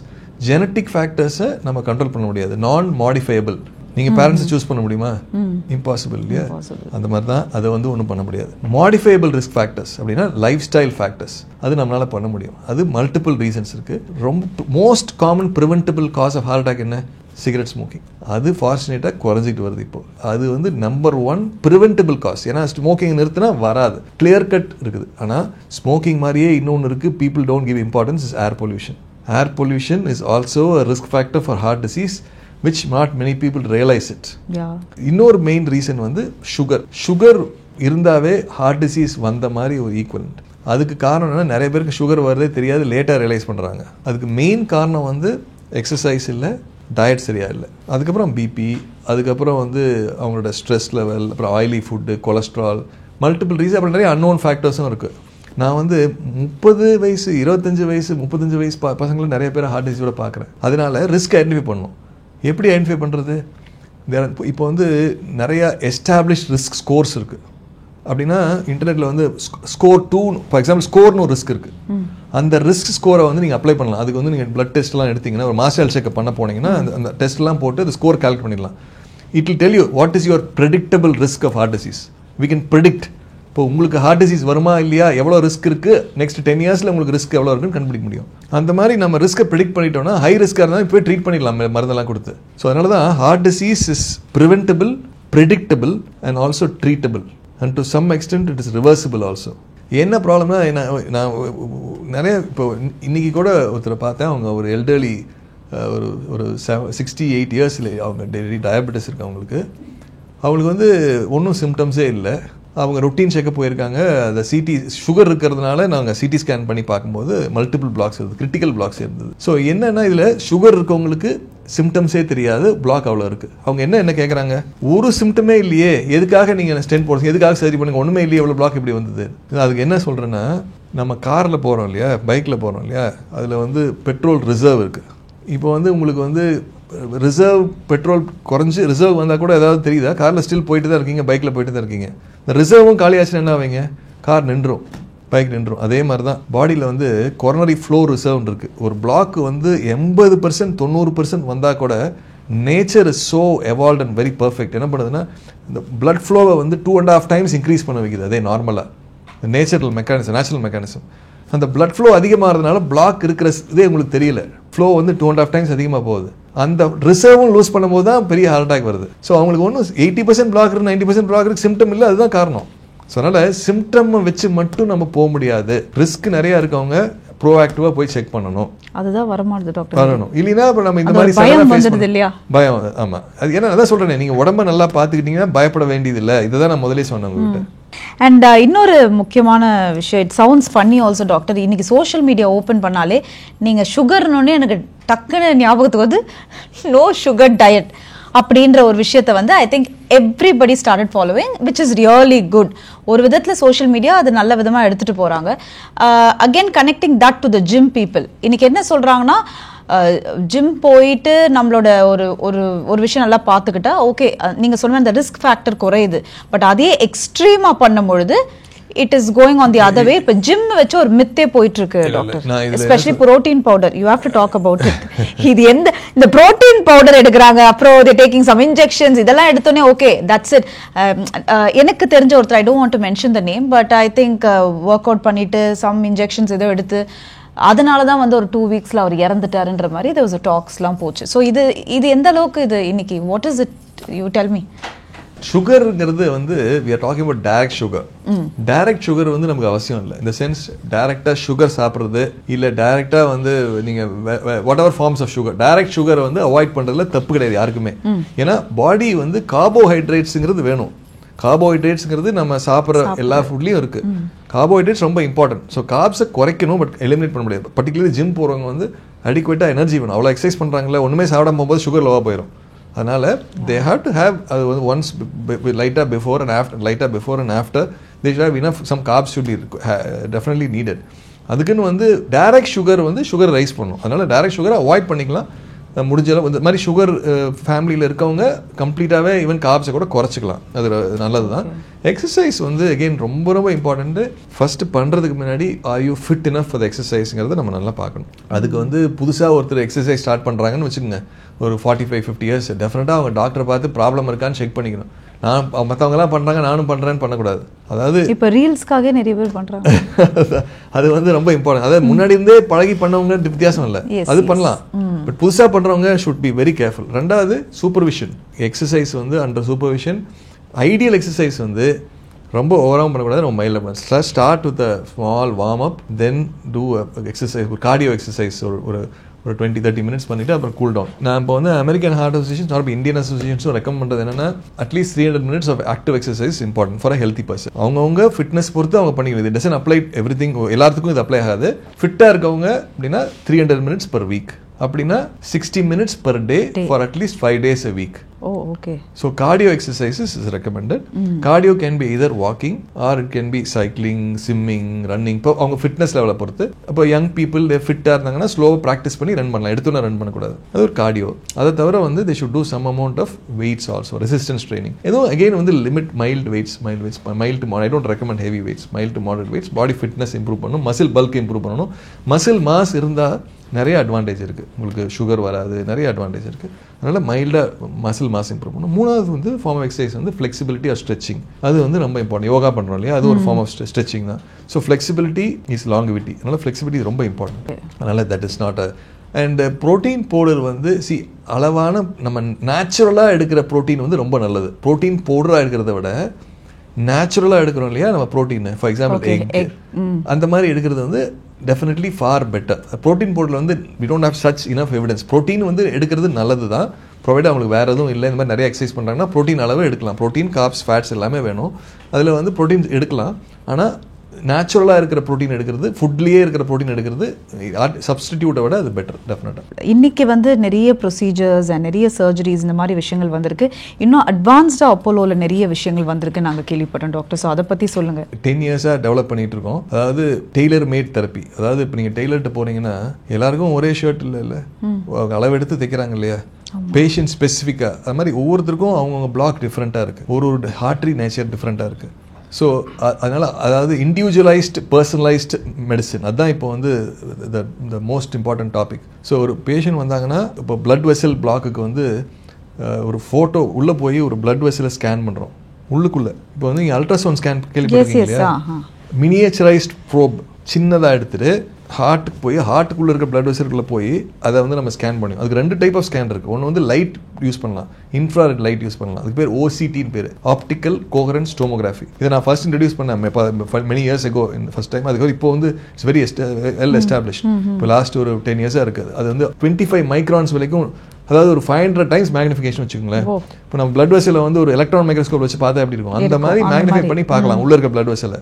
Genetic ஃபேக்டர்ஸை நம்ம கண்ட்ரோல் பண்ண முடியாது, நான் மாடிஃபையபிள். நீங்கள் பேரண்ட்ஸை சூஸ் பண்ண முடியுமா? இம்பாசிபிள் இல்லையா? அந்த மாதிரி தான் அதை வந்து ஒன்றும் பண்ண முடியாது. மாடிஃபையபிள் ரிஸ்க் ஃபேக்டர்ஸ் அப்படின்னா லைஃப் ஸ்டைல் ஃபேக்டர்ஸ், அது நம்மளால் பண்ண முடியும். அது மல்டிபிள் ரீசன்ஸ் இருக்குது. ரொம்ப most common preventable cause of heart attack என்ன? Cigarette smoking. அது ஃபார்ச்சுனேட்டாக குறைஞ்சிட்டு வருது இப்போ. அது வந்து நம்பர் 1 ப்ரிவென்டபிள் காஸ். ஏன்னா ஸ்மோக்கிங் நிறுத்தினா வராது, கிளியர் கட் இருக்குது. ஆனால் ஸ்மோக்கிங் மாதிரியே இன்னொன்று இருக்குது, people don't give importance, is air pollution. Air pollution is also a risk factor for heart disease, which not many people realize it. இன்னொரு மெயின் ரீசன் வந்து சுகர் இருந்தாவே ஹார்ட் டிசீஸ் வந்த மாதிரி ஒரு ஈக்குவலண்ட். அதுக்கு காரணம் என்ன? நிறைய பேருக்கு சுகர் வரதே தெரியாது, லேட்டாக ரியலைஸ் பண்ணுறாங்க. அதுக்கு மெயின் காரணம் வந்து எக்ஸசைஸ் இல்லை, டயட் சரியா இல்லை, அதுக்கப்புறம் பிபி, அதுக்கப்புறம் வந்து அவங்களோட ஸ்ட்ரெஸ் லெவல், அப்புறம் oily food, cholesterol, multiple reason, அப்புறம் நிறைய அன்னோன் ஃபேக்டர்ஸும் இருக்குது. நான் வந்து 30 வயசு 25 வயசு 35 வயசு பசங்களை நிறைய பேர் ஹார்ட் டிசீஸோட பார்க்குறேன். அதனால ரிஸ்க் ஐடென்டிஃபை பண்ணணும். எப்படி ஐடென்டிஃபை பண்ணுறது? இப்போ வந்து நிறையா எஸ்டாப்ளிஷ்ட் ரிஸ்க் ஸ்கோர்ஸ் இருக்குது. அப்படின்னா இன்டர்நெட்டில் வந்து ஸ்கோர் 2 ஃபார் எக்ஸாம்பிள் ஸ்கோர்னு ஒரு ரிஸ்க் இருக்குது. அந்த ரிஸ்க் ஸ்கோரை வந்து நீங்கள் அப்ளை பண்ணலாம். அதுக்கு வந்து நீங்கள் பிளட் டெஸ்ட்லாம் எடுத்தீங்கன்னா ஒரு மாஸ்டர் ஹெல்த் செக்அப் பண்ண போனீங்கன்னா அந்த டெஸ்ட்லாம் போட்டு அந்த ஸ்கோர் கால்குலேட் பண்ணிடலாம். It will tell you what is your predictable risk of heart disease. We can predict. இப்போ உங்களுக்கு ஹார்ட் டிசீஸ் வருமா இல்லையா, எவ்வளோ ரிஸ்க் இருக்குது, நெக்ஸ்ட் 10 இயர்ஸில் உங்களுக்கு ரிஸ்க் எவ்வளோ இருக்குன்னு கண்டுபிடிக்க முடியும். அந்த மாதிரி நம்ம ரிஸ்க்கை ப்ரெடிக்ட் பண்ணிட்டோம்னா ஹை ரிஸ்க்காக இருந்தால் இப்போ ட்ரீட் பண்ணிடலாம் மருந்தெல்லாம் கொடுத்து. ஸோ அதனால தான் heart disease is preventable, predictable and also treatable and to some extent it is reversible also. என்ன ப்ராப்ளம்னா நான் நிறைய இப்போ இன்றைக்கி கூட ஒருத்தரை பார்த்தேன். அவங்க ஒரு எல்டர்லி ஒரு 68 இயர்ஸில் அவங்க டயபெட்டிஸ் இருக்கு அவங்களுக்கு வந்து ஒன்றும் சிம்டம்ஸே இல்லை. அவங்க ரொட்டீன் செக்கப் போயிருக்காங்க. அந்த சுகர் இருக்கிறதுனால நாங்கள் சிடி ஸ்கேன் பண்ணி பார்க்கும்போது மல்டிபிள் பிளாக்ஸ் இருந்தது, கிரிட்டிக்கல் பிளாக்ஸ் இருந்தது. ஸோ என்னன்னா இதில் சுகர் இருக்கவங்களுக்கு சிம்டம்ஸே தெரியாது, பிளாக் அவ்வளோ இருக்குது. அவங்க என்ன கேட்குறாங்க, ஒரு சிம்டமே இல்லையே, எதுக்காக நீங்கள் ஸ்டென்ட் போடுறீங்க, எதுக்காக சரி பண்ணுங்க, ஒன்றுமே இல்லையே, எவ்வளோ பிளாக் இப்படி வந்தது. அதுக்கு என்ன சொல்கிறேன்னா, நம்ம காரில் போகிறோம் இல்லையா, பைக்கில் போகிறோம் இல்லையா, அதில் வந்து பெட்ரோல் ரிசர்வ் இருக்குது. இப்போ வந்து உங்களுக்கு வந்து ரிசர்வ் பெட்ரோல் குறைஞ்சி ரிசர்வ் வந்தால் கூட ஏதாவது தெரியுதா? காரில் ஸ்டில் போயிட்டு தான் இருக்கீங்க, பைக்கில் போயிட்டு தான் இருக்கீங்க. இந்த ரிசர்வும் காலியாச்சுன்னா என்ன ஆவீங்க, கார் நின்றும், பைக் நின்றும். அதே மாதிரி தான் பாடியில் வந்து கொரோனரி ஃப்ளோ ரிசர்வ் இருக்குது. ஒரு பிளாக் வந்து 80% 90% வந்தால் கூட nature is so evolve and very perfect. என்ன பண்ணுதுன்னா இந்த பிளட் ஃப்ளோவை வந்து 2.5 times இன்க்ரீஸ் பண்ண வைக்குது. அதே நார்மலாக நேச்சுரல் மெக்கானிசம். அந்த பிளட் ஃப்ளோ அதிகமாகிறதுனால பிளாக் இருக்கிற இதே உங்களுக்கு தெரியல, ஃப்ளோ வந்து 2.5 times அதிகமாக போகுது. அந்த ரிசர்வும் லூஸ் பண்ணும்போது தான் பெரிய ஹார்ட் அட்டாக் வருது. ஸோ அவங்களுக்கு ஒன்றும் 80% பிளாக் இருக்கு, 90% பிளாக் இருக்கு, சிம்டம் இல்லை, அதுதான் காரணம். ஸோ அதனால் சிம்டம் வச்சு மட்டும் நம்ம போக முடியாது. ரிஸ்க் நிறையா இருக்கவங்க ப்ரோஆக்டிவாக போய் செக் பண்ணணும். அதுதான் வரமாட்டது டாக்டர். வரணும் இல்லைன்னா இப்போ நம்ம இந்த மாதிரி பயம். ஆமாம், அது ஏன்னா அதான் சொல்கிறேன், நீங்கள் உடம்ப நல்லா பார்த்துக்கிட்டீங்கன்னா பயப்பட வேண்டியதில்லை. இதை தான் நான் முதலே சொன்னேன் உங்ககிட்ட. அண்ட் இன்னொரு முக்கியமான விஷயம், it sounds funny also doctor. இன்னைக்கு சோஷியல் மீடியா ஓப்பன் பண்ணாலே நீங்கள் சுகர்னோடனே எனக்கு டக்குன்னு ஞாபகத்துக்கு வந்து நோ சுகர் டயட் அப்படின்ற ஒரு விஷயத்தை வந்து I think everybody started following, which is really good. ஒரு விதத்தில் சோஷியல் மீடியா அது நல்ல விதமாக எடுத்துகிட்டு போகிறாங்க. Again connecting that to the gym people. இன்னைக்கு என்ன சொல்கிறாங்கன்னா, ஜிம் போயிட்டு நம்மளோட ஒரு விஷயம் நல்லா பார்த்துக்கிட்டா ஓகே, நீங்கள் சொன்ன அந்த ரிஸ்க் ஃபேக்டர் குறையுது. பட் அதே எக்ஸ்ட்ரீமாக பண்ணும் பொழுது it is going on the other way. இப்போ ஜிம் வச்சு ஒரு மித்தே போயிட்டு இருக்கு doctor, especially protein powder. You have to talk about it. இது இந்த புரோட்டீன் பவுடர் எடுக்கிறாங்க, அப்புறம் தே டேக்கிங் சம் இன்ஜெக்ஷன்ஸ், இதெல்லாம் எடுத்தோன்னே ஓகே தட்ஸ் இட். எனக்கு தெரிஞ்ச ஒருத்தர், I don't want to mention the name, but I think work out பண்ணிட்டு சம் இன்ஜெக்ஷன்ஸ் ஏதோ எடுத்து அதனால தான் வந்து ஒரு 2 weeks அவர் இறந்துட்டாருன்ற மாதிரி இது ஒரு டாக்ஸ்லாம் போச்சு. ஸோ இது எந்த அளவுக்கு இது இன்னைக்கு what is it, you tell me. சுகருங்கிறது வந்து we are talking about direct sugar. Direct sugar வந்து நமக்கு அவசியம் இல்லை. இந்த சென்ஸ் டைரக்டாக சுகர் சாப்பிட்றது இல்லை டைரக்டாக வந்து நீங்கள் whatever forms of sugar, direct சுகரை வந்து அவாய்ட் பண்ணுறதுல தப்பு கிடையாது யாருக்குமே. ஏன்னா பாடி வந்து கார்போஹைட்ரேட்ஸுங்கிறது வேணும். கார்போஹைட்ரேட்ஸுங்கிறது நம்ம சாப்பிட்ற எல்லா ஃபுட்லேயும் இருக்குது. கார்போஹைட்ரேட்ஸ் ரொம்ப இம்பார்ட்டன்ட். ஸோ கார்ப்ஸை குறைக்கணும், பட் எலிமினேட் பண்ண முடியாது. பர்டிகுலர்லி ஜிம் போகிறவங்க வந்து அடிக்குவேட்டாக எனர்ஜி வேணும். அவ்வளோ எக்ஸசைஸ் பண்ணுறாங்களே, ஒன்றுமே சாப்பிடாம போகும்போது சுகர் லோவாக போயிடும். அதனால் தே ஹேவ் டு ஹேவ் அது வந்து ஒன்ஸ் லைட்டாக before and after they should have enough some carbs should be definitely needed. அதுக்குன்னு வந்து டைரக்ட் சுகர் வந்து சுகர் ரைஸ் பண்ணும். அதனால் டைரக்ட் சுகரை அவாய்ட் பண்ணிக்கலாம் முடிஞ்சளவு. இந்த மாதிரி சுகர் ஃபேமிலியில் இருக்கவங்க கம்ப்ளீட்டாகவே ஈவன் கார்ப்ஸை கூட குறைச்சிக்கலாம். அது நல்லது தான். எக்ஸசைஸ் வந்து அகெயின் ரொம்ப ரொம்ப இம்பார்ட்டண்ட்டு. ஃபஸ்ட்டு பண்ணுறதுக்கு முன்னாடி are you fit enough for the எக்ஸசைஸுங்கிறத நம்ம நல்லா பார்க்கணும். அதுக்கு வந்து புதுசாக ஒருத்தர் எக்ஸசைஸ் ஸ்டார்ட் பண்ணுறாங்கன்னு வச்சுக்கோங்க, ஒரு 45-50 years, டெஃபினட்டாக அவங்க டாக்டரை பார்த்து ப்ராப்ளம் இருக்கான்னு செக் பண்ணிக்கணும். நான் மற்றவங்கலாம் பண்ணுறாங்க நானும் பண்ணுறேன்னு பண்ணக்கூடாது. அதாவது இப்போ ரீல்ஸ்க்காக நிறைய பேர் பண்ணுறாங்க. அது வந்து ரொம்ப இம்பார்ட்டன்ட். அதாவது முன்னாடி இருந்தே பழகி பண்ணவங்க வித்தியாசம் இல்லை, அது பண்ணலாம். பட் புதுசாக பண்ணுறவங்க ஷுட் பி வெரி கேர்ஃபுல். ரெண்டாவது சூப்பர்விஷன். எக்ஸசைஸ் வந்து அண்டர் சூப்பர்விஷன். ஐடியல் எக்ஸசைஸ் வந்து ரொம்ப ஓவராகவும் பண்ணக்கூடாது, ரொம்ப மைல்டாக பண்ணலாம். Start with a small warm up, then do exercise, ஒரு கார்டியோ எக்ஸசைஸ் ஒரு 20-30 minutes பண்ணிவிட்டு அப்புறம் கூல் டவுன். நான் இப்போ வந்து American heart association or Indian அசோசியேஷன்ஸும் ரெக்கமெண்ட் பண்ணுறது என்னன்னா, at least 300 minutes of active exercise important for a healthy person. அவங்கவுங்க ஃபிட்னஸ் பொறுத்து அவங்க பண்ணிக்கிறது. இட் டசன்ட் அப்ளை எவ்ரிதிங், எல்லாத்துக்கும் இது அப்ளை ஆகாது. ஃபிட்டாக இருக்கவங்க அப்படின்னா 300 minutes per week, அப்படின்னா 60 minutes per day for at least 5 days a week. okay. So cardio exercises is recommended. Cardio can be either walking or it can be cycling, swimming, running. இப்போ அவங்க fitness லெவலை பொறுத்து. அப்போ young people ஃபிட்டாக இருந்தாங்கன்னா ஸ்லோவாக practice பண்ணி run பண்ணலாம். எடுத்தோன்னா ரன் பண்ணக்கூடாது. அது ஒரு கார்டியோ. அதை தவிர வந்து they should do some amount of weights also, resistance training. ஏதோ again வந்து limit mild weights, mild to moderate. I don't recommend heavy weights. Mild to moderate weights. Body fitness improve பண்ணணும். Muscle bulk improve பண்ணணும். Muscle mass இருந்தால் நிறைய advantage இருக்குது. உங்களுக்கு sugar வராது, நிறைய அட்வான்டேஜ் இருக்குது. அதனால் மைல்டாக மசில் மாஸ் இம்ப்ரூவ் பண்ணணும். மூணாவது வந்து ஃபார்ம் ஆஃப் எக்ஸசைஸ் வந்து ஃப்ளெக்சிபிலிட்டி ஆர் ஸ்ட்ரெச்சிங். அது வந்து ரொம்ப இம்பார்ட்டன்ட். யோகா பண்ணுறோம் இல்லையா, அது ஒரு ஃபார்ம் ஆஃப் ஸ்ட்ரெச்சிங் தான். So flexibility is longevity. அதனால் ஃப்ளெக்சிபிலிட்டி ரொம்ப இம்பார்ட்டன்ட். அதனால் that is not and protein powder வந்து அளவான நம்ம நேச்சுரலாக எடுக்கிற ப்ரோட்டீன் வந்து ரொம்ப நல்லது. ப்ரோட்டீன் பவுடராக எடுக்கிறத விட நேச்சுரலாக எடுக்கிறோம் இல்லையா நம்ம ப்ரோட்டீன், ஃபார் எக்ஸாம்பிள் எக், அந்த மாதிரி எடுக்கிறது வந்து definitely far better. ப்ரோட்டீன் பவுடரில் வந்து we don't have such enough evidence. Protein வந்து எடுக்கிறது நல்லது தான், ப்ரொவைட் அவங்களுக்கு வேறு எதுவும் இல்லை, இந்த மாதிரி நிறைய எக்ஸசைஸ் பண்ணுறாங்கன்னா ப்ரோட்டீன் அளவு எடுக்கலாம். ப்ரோட்டீன், கார்ப்ஸ், ஃபேட்ஸ் எல்லாமே வேணும். அதில் வந்து ப்ரோட்டீன் எடுக்கலாம். ஆனால் நேச்சுரலாக இருக்கிற ப்ரோட்டீன் எடுக்கிறது, ஃபுட்லேயே இருக்கிற ப்ரோட்டீன் எடுக்கிறது சப்ஸ்டிடியூட்டை விட அது பெட்டர் டெஃபினட்டாக. இன்றைக்கி வந்து நிறைய ப்ரொசீஜர்ஸ் அண்ட் நிறைய சர்ஜரிஸ் இந்த மாதிரி விஷயங்கள் வந்திருக்கு. இன்னும் அட்வான்ஸ்டாக அப்போலோவில் நிறைய விஷயங்கள் வந்திருக்கு நாங்கள் கேள்விப்பட்டோம் டாக்டர். ஸோ அதை பற்றி சொல்லுங்கள். 10 yearsஸாக டெவலப் பண்ணிகிட்டு இருக்கோம். அதாவது டெய்லர் மேட் தெரப்பி. அதாவது இப்போ நீங்கள் டெய்லர்கிட்ட போனீங்கன்னா எல்லாருக்கும் ஒரே ஷர்ட் இல்லை, அளவெடுத்து தைக்கிறாங்க இல்லையா, பேஷண்ட் ஸ்பெசிஃபிக்காக. அது மாதிரி ஒவ்வொருத்தருக்கும் அவங்கவுங்க பிளாக் டிஃப்ரெண்ட்டாக இருக்குது, ஒரு ஹார்ட்ரி நேச்சர் டிஃப்ரெண்ட்டாக இருக்குது. ஸோ அதனால் அதாவது இண்டிவிஜுவலைஸ்டு பர்சனலைஸ்டு மெடிசன் அதுதான் இப்போ வந்து the most important topic. So ஒரு பேஷண்ட் வந்தாங்கன்னா இப்போ பிளட் வெசல் பிளாக்குக்கு வந்து ஒரு ஃபோட்டோ உள்ளே போய் ஒரு பிளட் வெசலை ஸ்கேன் பண்ணுறோம் உள்ளுக்குள்ளே. இப்போ வந்து இங்கே அல்ட்ராசவுண்ட் ஸ்கேன் கேள்விப்பட்டிருக்கீங்க இல்லையா, மினியேச்சரைஸ்ட் ப்ரோப் சின்னதாக எடுத்துகிட்டு ஹார்ட்டுக்கு போய் ஹார்ட்டுக்குள்ளே இருக்க பிளட் வெசலுக்குள்ளே போய் அதை வந்து நம்ம ஸ்கேன் பண்ணுவோம். அதுக்கு 2 டைப் ஆஃப் ஸ்கேன் இருக்குது. ஒன்று வந்து லைட் யூஸ் பண்ணலாம், இன்ஃப்ராரெட் லைட் யூஸ் பண்ணலாம். அதுக்கு பேர் OCTன்னு பேர், ஆப்டிக்கல் கோஹரன்ஸ் டோமோகிராஃபி. இதை நான் ஃபர்ஸ்ட் இன்ட்ரடியூஸ் பண்ணேன் many years ago first time. அதுக்கு இப்போ வந்து இட்ஸ் வெரி வெல் எஸ்டாப்ளிஷ்ட். இப்போ லாஸ்ட் ஒரு 10 yearsஸாக இருக்குது. அது வந்து 25 மைக்ரான்ஸ் வரைக்கும், அதாவது ஒரு 500 டைம்ஸ் மேக்னிஃபிகேஷன் வச்சுக்கோங்களேன். இப்போ நம்ம பிளட் வெசலை வந்து ஒரு எலக்ட்ரான் மைக்ரோஸ்கோப் வச்சு பார்த்தா எப்படி இருக்கும், அந்த மாதிரி மேக்னிஃபை பண்ணி பார்க்கலாம் உள்ள இருக்க பிளட் வெசலை.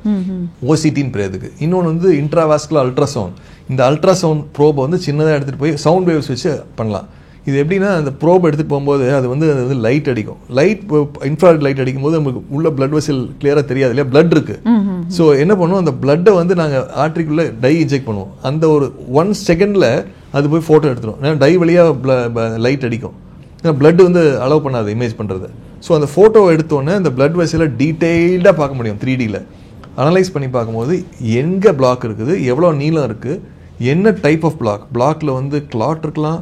OCTன்னு பேர் இதுக்கு. இன்னொன்று வந்து இன்ட்ராவாஸ்குலர் அல்ட்ராசவுண்ட். இந்த அல்ட்ராசவுண்ட் ப்ரோபை வந்து சின்னதாக எடுத்துகிட்டு போய் சவுண்ட் வேவ்ஸ் வச்சு பண்ணலாம். இது எப்படின்னா அந்த ப்ரோப் எடுத்துகிட்டு போகும்போது அது வந்து லைட் அடிக்கும். லைட் இன்ஃப்ராரெட் லைட் அடிக்கும்போது நமக்கு உள்ள பிளட் வெசல் கிளியராக தெரியாது இல்லையா, பிளட் இருக்கு. ஸோ என்ன பண்ணுவோம், அந்த பிளட்டை வந்து நாங்கள் ஆர்ட்ரிக்குள்ளே டை இன்ஜெக்ட் பண்ணுவோம். அந்த ஒரு 1 செகண்டில் அது போய் ஃபோட்டோ எடுத்துரும். ஏன்னா டை வழியாக லைட் அடிக்கும், ஏன்னா பிளட் வந்து அலோவ் பண்ணாது இமேஜ் பண்ணுறது. ஸோ அந்த ஃபோட்டோ எடுத்தோன்னே அந்த பிளட் வெசலை டீட்டெயில்டாக பார்க்க முடியும். 3Dயில் அனலைஸ் பண்ணி பார்க்கும்போது எங்கே பிளாக் இருக்குது, எவ்வளோ நீளம் இருக்குது, என்ன டைப் ஆஃப் பிளாக்ல வந்து கிளாட் இருக்கலாம்,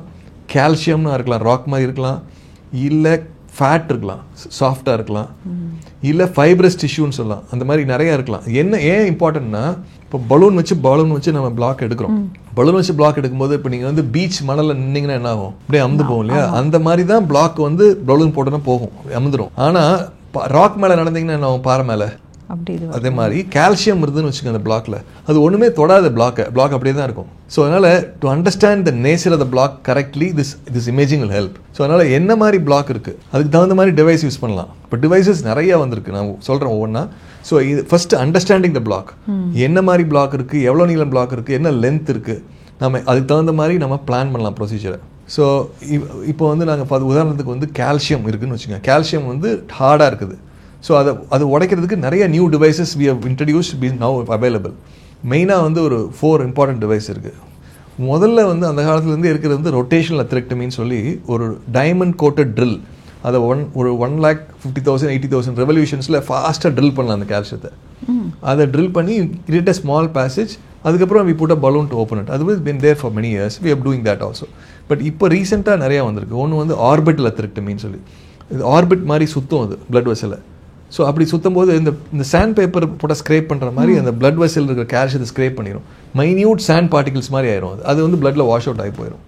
கால்சியம்னா இருக்கலாம், ராக் மாதிரி இருக்கலாம், இல்லை ஃபேட் இருக்கலாம், சாஃப்டாக இருக்கலாம், இல்லை ஃபைப்ரஸ் டிஷ்யூன்னு சொல்லலாம். அந்த மாதிரி நிறையா இருக்கலாம். ஏன் இம்பார்ட்டன்ட்னா, இப்போ பலூன் வச்சு நம்ம பிளாக் எடுக்கிறோம். பலூன் வச்சு பிளாக் எடுக்கும்போது இப்போ நீங்கள் வந்து பீச் மணலில் நின்னீங்கன்னா என்ன ஆகும், அப்படியே அமுந்து போகும் இல்லையா, அந்த மாதிரி தான் பிளாக் வந்து பலூன் போட்டோன்னா போகும், அமுந்துடும். ஆனால் ராக் மேலே நடந்தீங்கன்னா என்ன ஆகும், பாறை மேலே. அதே மாதிரி கால்சியம் இருந்துன்னு வச்சுக்கோங்க அந்த பிளாக்ல, அது ஒன்றுமே தொடாத பிளாக் அப்படியே தான் இருக்கும். ஸோ அதனால் to understand the nature of the block correctly this imaging will help. So அதனால் என்ன மாதிரி பிளாக் இருக்குது அதுக்கு தகுந்த மாதிரி டிவைஸ் யூஸ் பண்ணலாம். இப்போ டிவைசஸ் நிறையா வந்திருக்கு, நான் சொல்கிறேன் ஒவ்வொன்றா. ஸோ இது ஃபர்ஸ்ட் அண்டர்ஸ்டாண்டிங் த பிளாக், என்ன மாதிரி பிளாக் இருக்குது, எவ்வளோ நீளம் பிளாக் இருக்குது, என்ன லென்த் இருக்குது, நம்ம அதுக்கு தகுந்த மாதிரி நம்ம பிளான் பண்ணலாம் ப்ரொசீஜரை. ஸோ இப்போ வந்து நாங்கள் உதாரணத்துக்கு வந்து கால்சியம் இருக்குதுன்னு வச்சுக்கோங்க. கால்சியம் வந்து ஹார்டாக இருக்குது. ஸோ அது உடைக்கிறதுக்கு நிறைய new devices we have introduced been now available. மெயினாக வந்து ஒரு 4 இம்பார்ட்டன்ட் டிவைஸ் இருக்குது. முதல்ல வந்து அந்த காலத்துலேருந்து இருக்கிறது வந்து ரொட்டேஷனல் அத்ரெக்டமின்னு சொல்லி ஒரு டைமண்ட் கோட்டட் ட்ரில். அதை ஒரு 1,50,000 80,000 ரெவல்யூஷன்ஸில் ஃபாஸ்ட்டாக ட்ரில் பண்ணலாம் அந்த கால்சியத்தை. அதை ட்ரில் பண்ணி கிரியேட் அ ஸ்மால் பேசேஜ். அதுக்கப்புறம் we put a balloon to open it. அது was been there for many years. We are doing that also. But இப்போ ரீசெண்டாக நிறையா வந்திருக்கு. ஒன்று வந்து ஆர்பிட்டல் அத்ரெக்டமின்னு சொல்லி, இது ஆர்பிட் மாதிரி சுற்றும் அது பிளட் வெசலை. ஸோ அப்படி சுற்றும் போது இந்த சாண்ட் பேப்பர் போட்ட ஸ்க்ரேப் பண்ணுற மாதிரி அந்த பிளட் வெசல் இருக்கிற கால்சியத்தை ஸ்க்ரேப் பண்ணிடும். மைன்யூட் சாண்ட் பார்ட்டிகல்ஸ் மாதிரி ஆயிரும். அது வந்து பிளட்ல வாஷ் அவுட் ஆகி போயிடும்.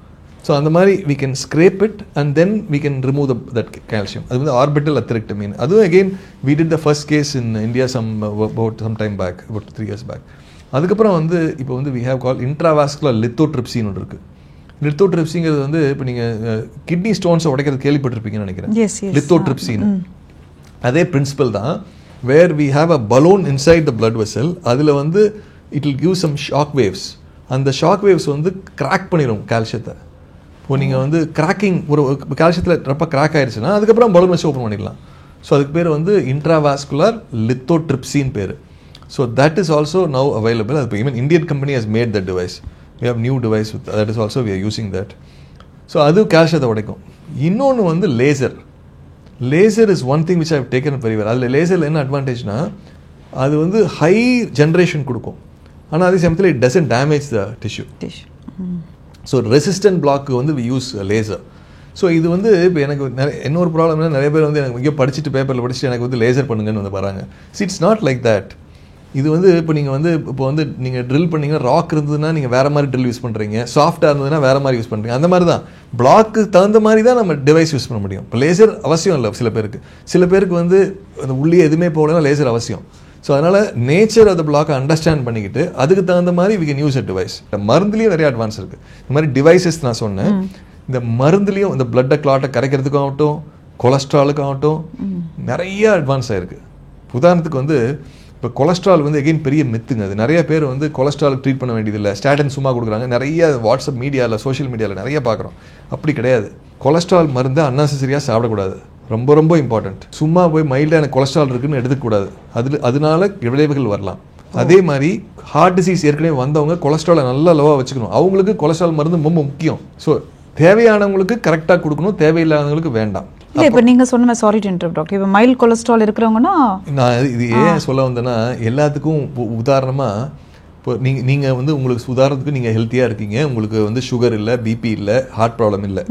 ஸோ அந்த மாதிரி we can scrape it and then we can remove that calcium. அது வந்து ஆர்பிட்டல் அத்ரெக்டமி. அதுவும் again we did the first case in India some time back, about 3 years back. அதுக்கப்புறம் வந்து இப்போ வந்து we have called intravascular lithotripsy ஒன்று இருக்குது. லித்தோட்ரிப்சிங்கிறது வந்து இப்போ நீங்கள் கிட்னி ஸ்டோன்ஸை உடைக்கிறது கேள்விப்பட்டிருப்பீங்கன்னு நினைக்கிறேன். லித்தோட்ரிப்சின்னு அதே பிரின்சிபல் தான். Where we have a balloon inside the blood vessel. அதில் வந்து it will give some shock waves. அந்த ஷாக் வேவ்ஸ் வந்து கிராக் பண்ணிடும் கால்சியத்தை. இப்போ நீங்கள் வந்து கிராக்கிங் ஒரு கால்சியத்தில் ரொம்ப கிராக் ஆயிடுச்சுன்னா அதுக்கப்புறம் பலூன் வச்சு ஓப்பன் பண்ணிடலாம். ஸோ அதுக்கு பேர் வந்து இன்ட்ராவாஸ்குலர் லித்தோட்ரிப்சின் பேர். So that is also now available. அது even Indian company has made that device. we have new device with that is also we are using that. So அது கால்சியத்தை உடைக்கும். இன்னொன்று வந்து laser. Laser is one thing which I have taken very well. அதில் லேசரில் என்ன அட்வான்டேஜ்னா அது வந்து high generation கொடுக்கும், ஆனால் அதே சமயத்தில் it doesn't damage the tissue. So resistant பிளாக்கு வந்து வி யூஸ் லேசர். ஸோ இது வந்து இப்போ எனக்கு இன்னொரு ப்ராப்ளம்னா நிறைய பேர் வந்து எனக்கு இங்கே படிச்சுட்டு பேப்பரில் படிச்சுட்டு எனக்கு வந்து லேசர் பண்ணுங்கன்னு வந்து வராங்க. It's not like that. இது வந்து இப்போ நீங்கள் வந்து இப்போ வந்து நீங்கள் ட்ரில் பண்ணிங்கன்னா ராக் இருந்ததுன்னா நீங்கள் வேறு மாதிரி ட்ரில் யூஸ் பண்ணுறீங்க, சாஃப்டாக இருந்ததுன்னா வேறு மாதிரி யூஸ் பண்ணுறீங்க. அந்த மாதிரி தான் பிளாக்கு தகுந்த மாதிரி தான் நம்ம டிவைஸ் யூஸ் பண்ண முடியும். இப்போ லேசர் அவசியம் இல்லை சில பேருக்கு வந்து அந்த உள்ளே எதுவுமே போகலன்னா லேசர் அவசியம். ஸோ அதனால் நேச்சர் அந்த பிளாக்கை அண்டர்ஸ்டாண்ட் பண்ணிக்கிட்டு அதுக்கு தகுந்த மாதிரி we can use a device. மருந்துலேயும் நிறைய அட்வான்ஸ் இருக்குது. இந்த மாதிரி டிவைசஸ் நான் சொன்னேன். இந்த மருந்துலேயும் இந்த பிளட்டை கிளாட்டை கரைக்கிறதுக்கும் ஆகட்டும், கொலஸ்ட்ராலுக்கும் ஆகட்டும், நிறைய அட்வான்ஸ் ஆகிருக்கு. உதாரணத்துக்கு வந்து இப்போ கொலஸ்ட்ரால் வந்து எகெயின் பெரிய மித்துங்க. அது நிறைய பேர் வந்து கொலஸ்ட்ரால் ட்ரீட் பண்ண வேண்டியதில்லை, ஸ்டாட்டின் சும்மா கொடுக்குறாங்க. நிறைய வாட்ஸ்அப் மீடியாவில் சோஷியல் மீடியாவில் நிறைய பார்க்குறோம். அப்படி கிடையாது. கொலஸ்ட்ரால் மருந்தை அன்னெசரியாக சாப்பிடக்கூடாது. ரொம்ப ரொம்ப இம்பார்ட்டன்ட். சும்மா போய் மைல்டாக எனக்கு கொலஸ்ட்ரால் இருக்குன்னு எடுத்துக்கூடாது. அதனால விளைவுகள் வரலாம். அதே மாதிரி ஹார்ட் டிசீஸ் ஏற்கனவே வந்தவங்க கொலஸ்ட்ராலை நல்லா லோவாக வச்சுக்கணும். அவங்களுக்கு கொலஸ்ட்ரால் மருந்து ரொம்ப முக்கியம். ஸோ தேவையானவங்களுக்கு கரெக்டாக கொடுக்கணும், தேவையில்லாதவங்களுக்கு வேண்டாம். இல்லை இப்போ நீங்கள் சொன்ன சாரி டு இன்டரப்ட் டாக்டர், இப்போ மைல்ட் கொலஸ்ட்ரால் இருக்கிறவங்கன்னா நான் இது ஏன் சொல்ல வந்தேன்னா எல்லாத்துக்கும் உதாரணமாக இப்போ நீங்கள் வந்து உங்களுக்கு உதாரணத்துக்கு நீங்கள் ஹெல்த்தியாக இருக்கீங்க, உங்களுக்கு வந்து சுகர் இல்லை, பிபி இல்லை, ஹார்ட் ப்ராப்ளம் இல்லை,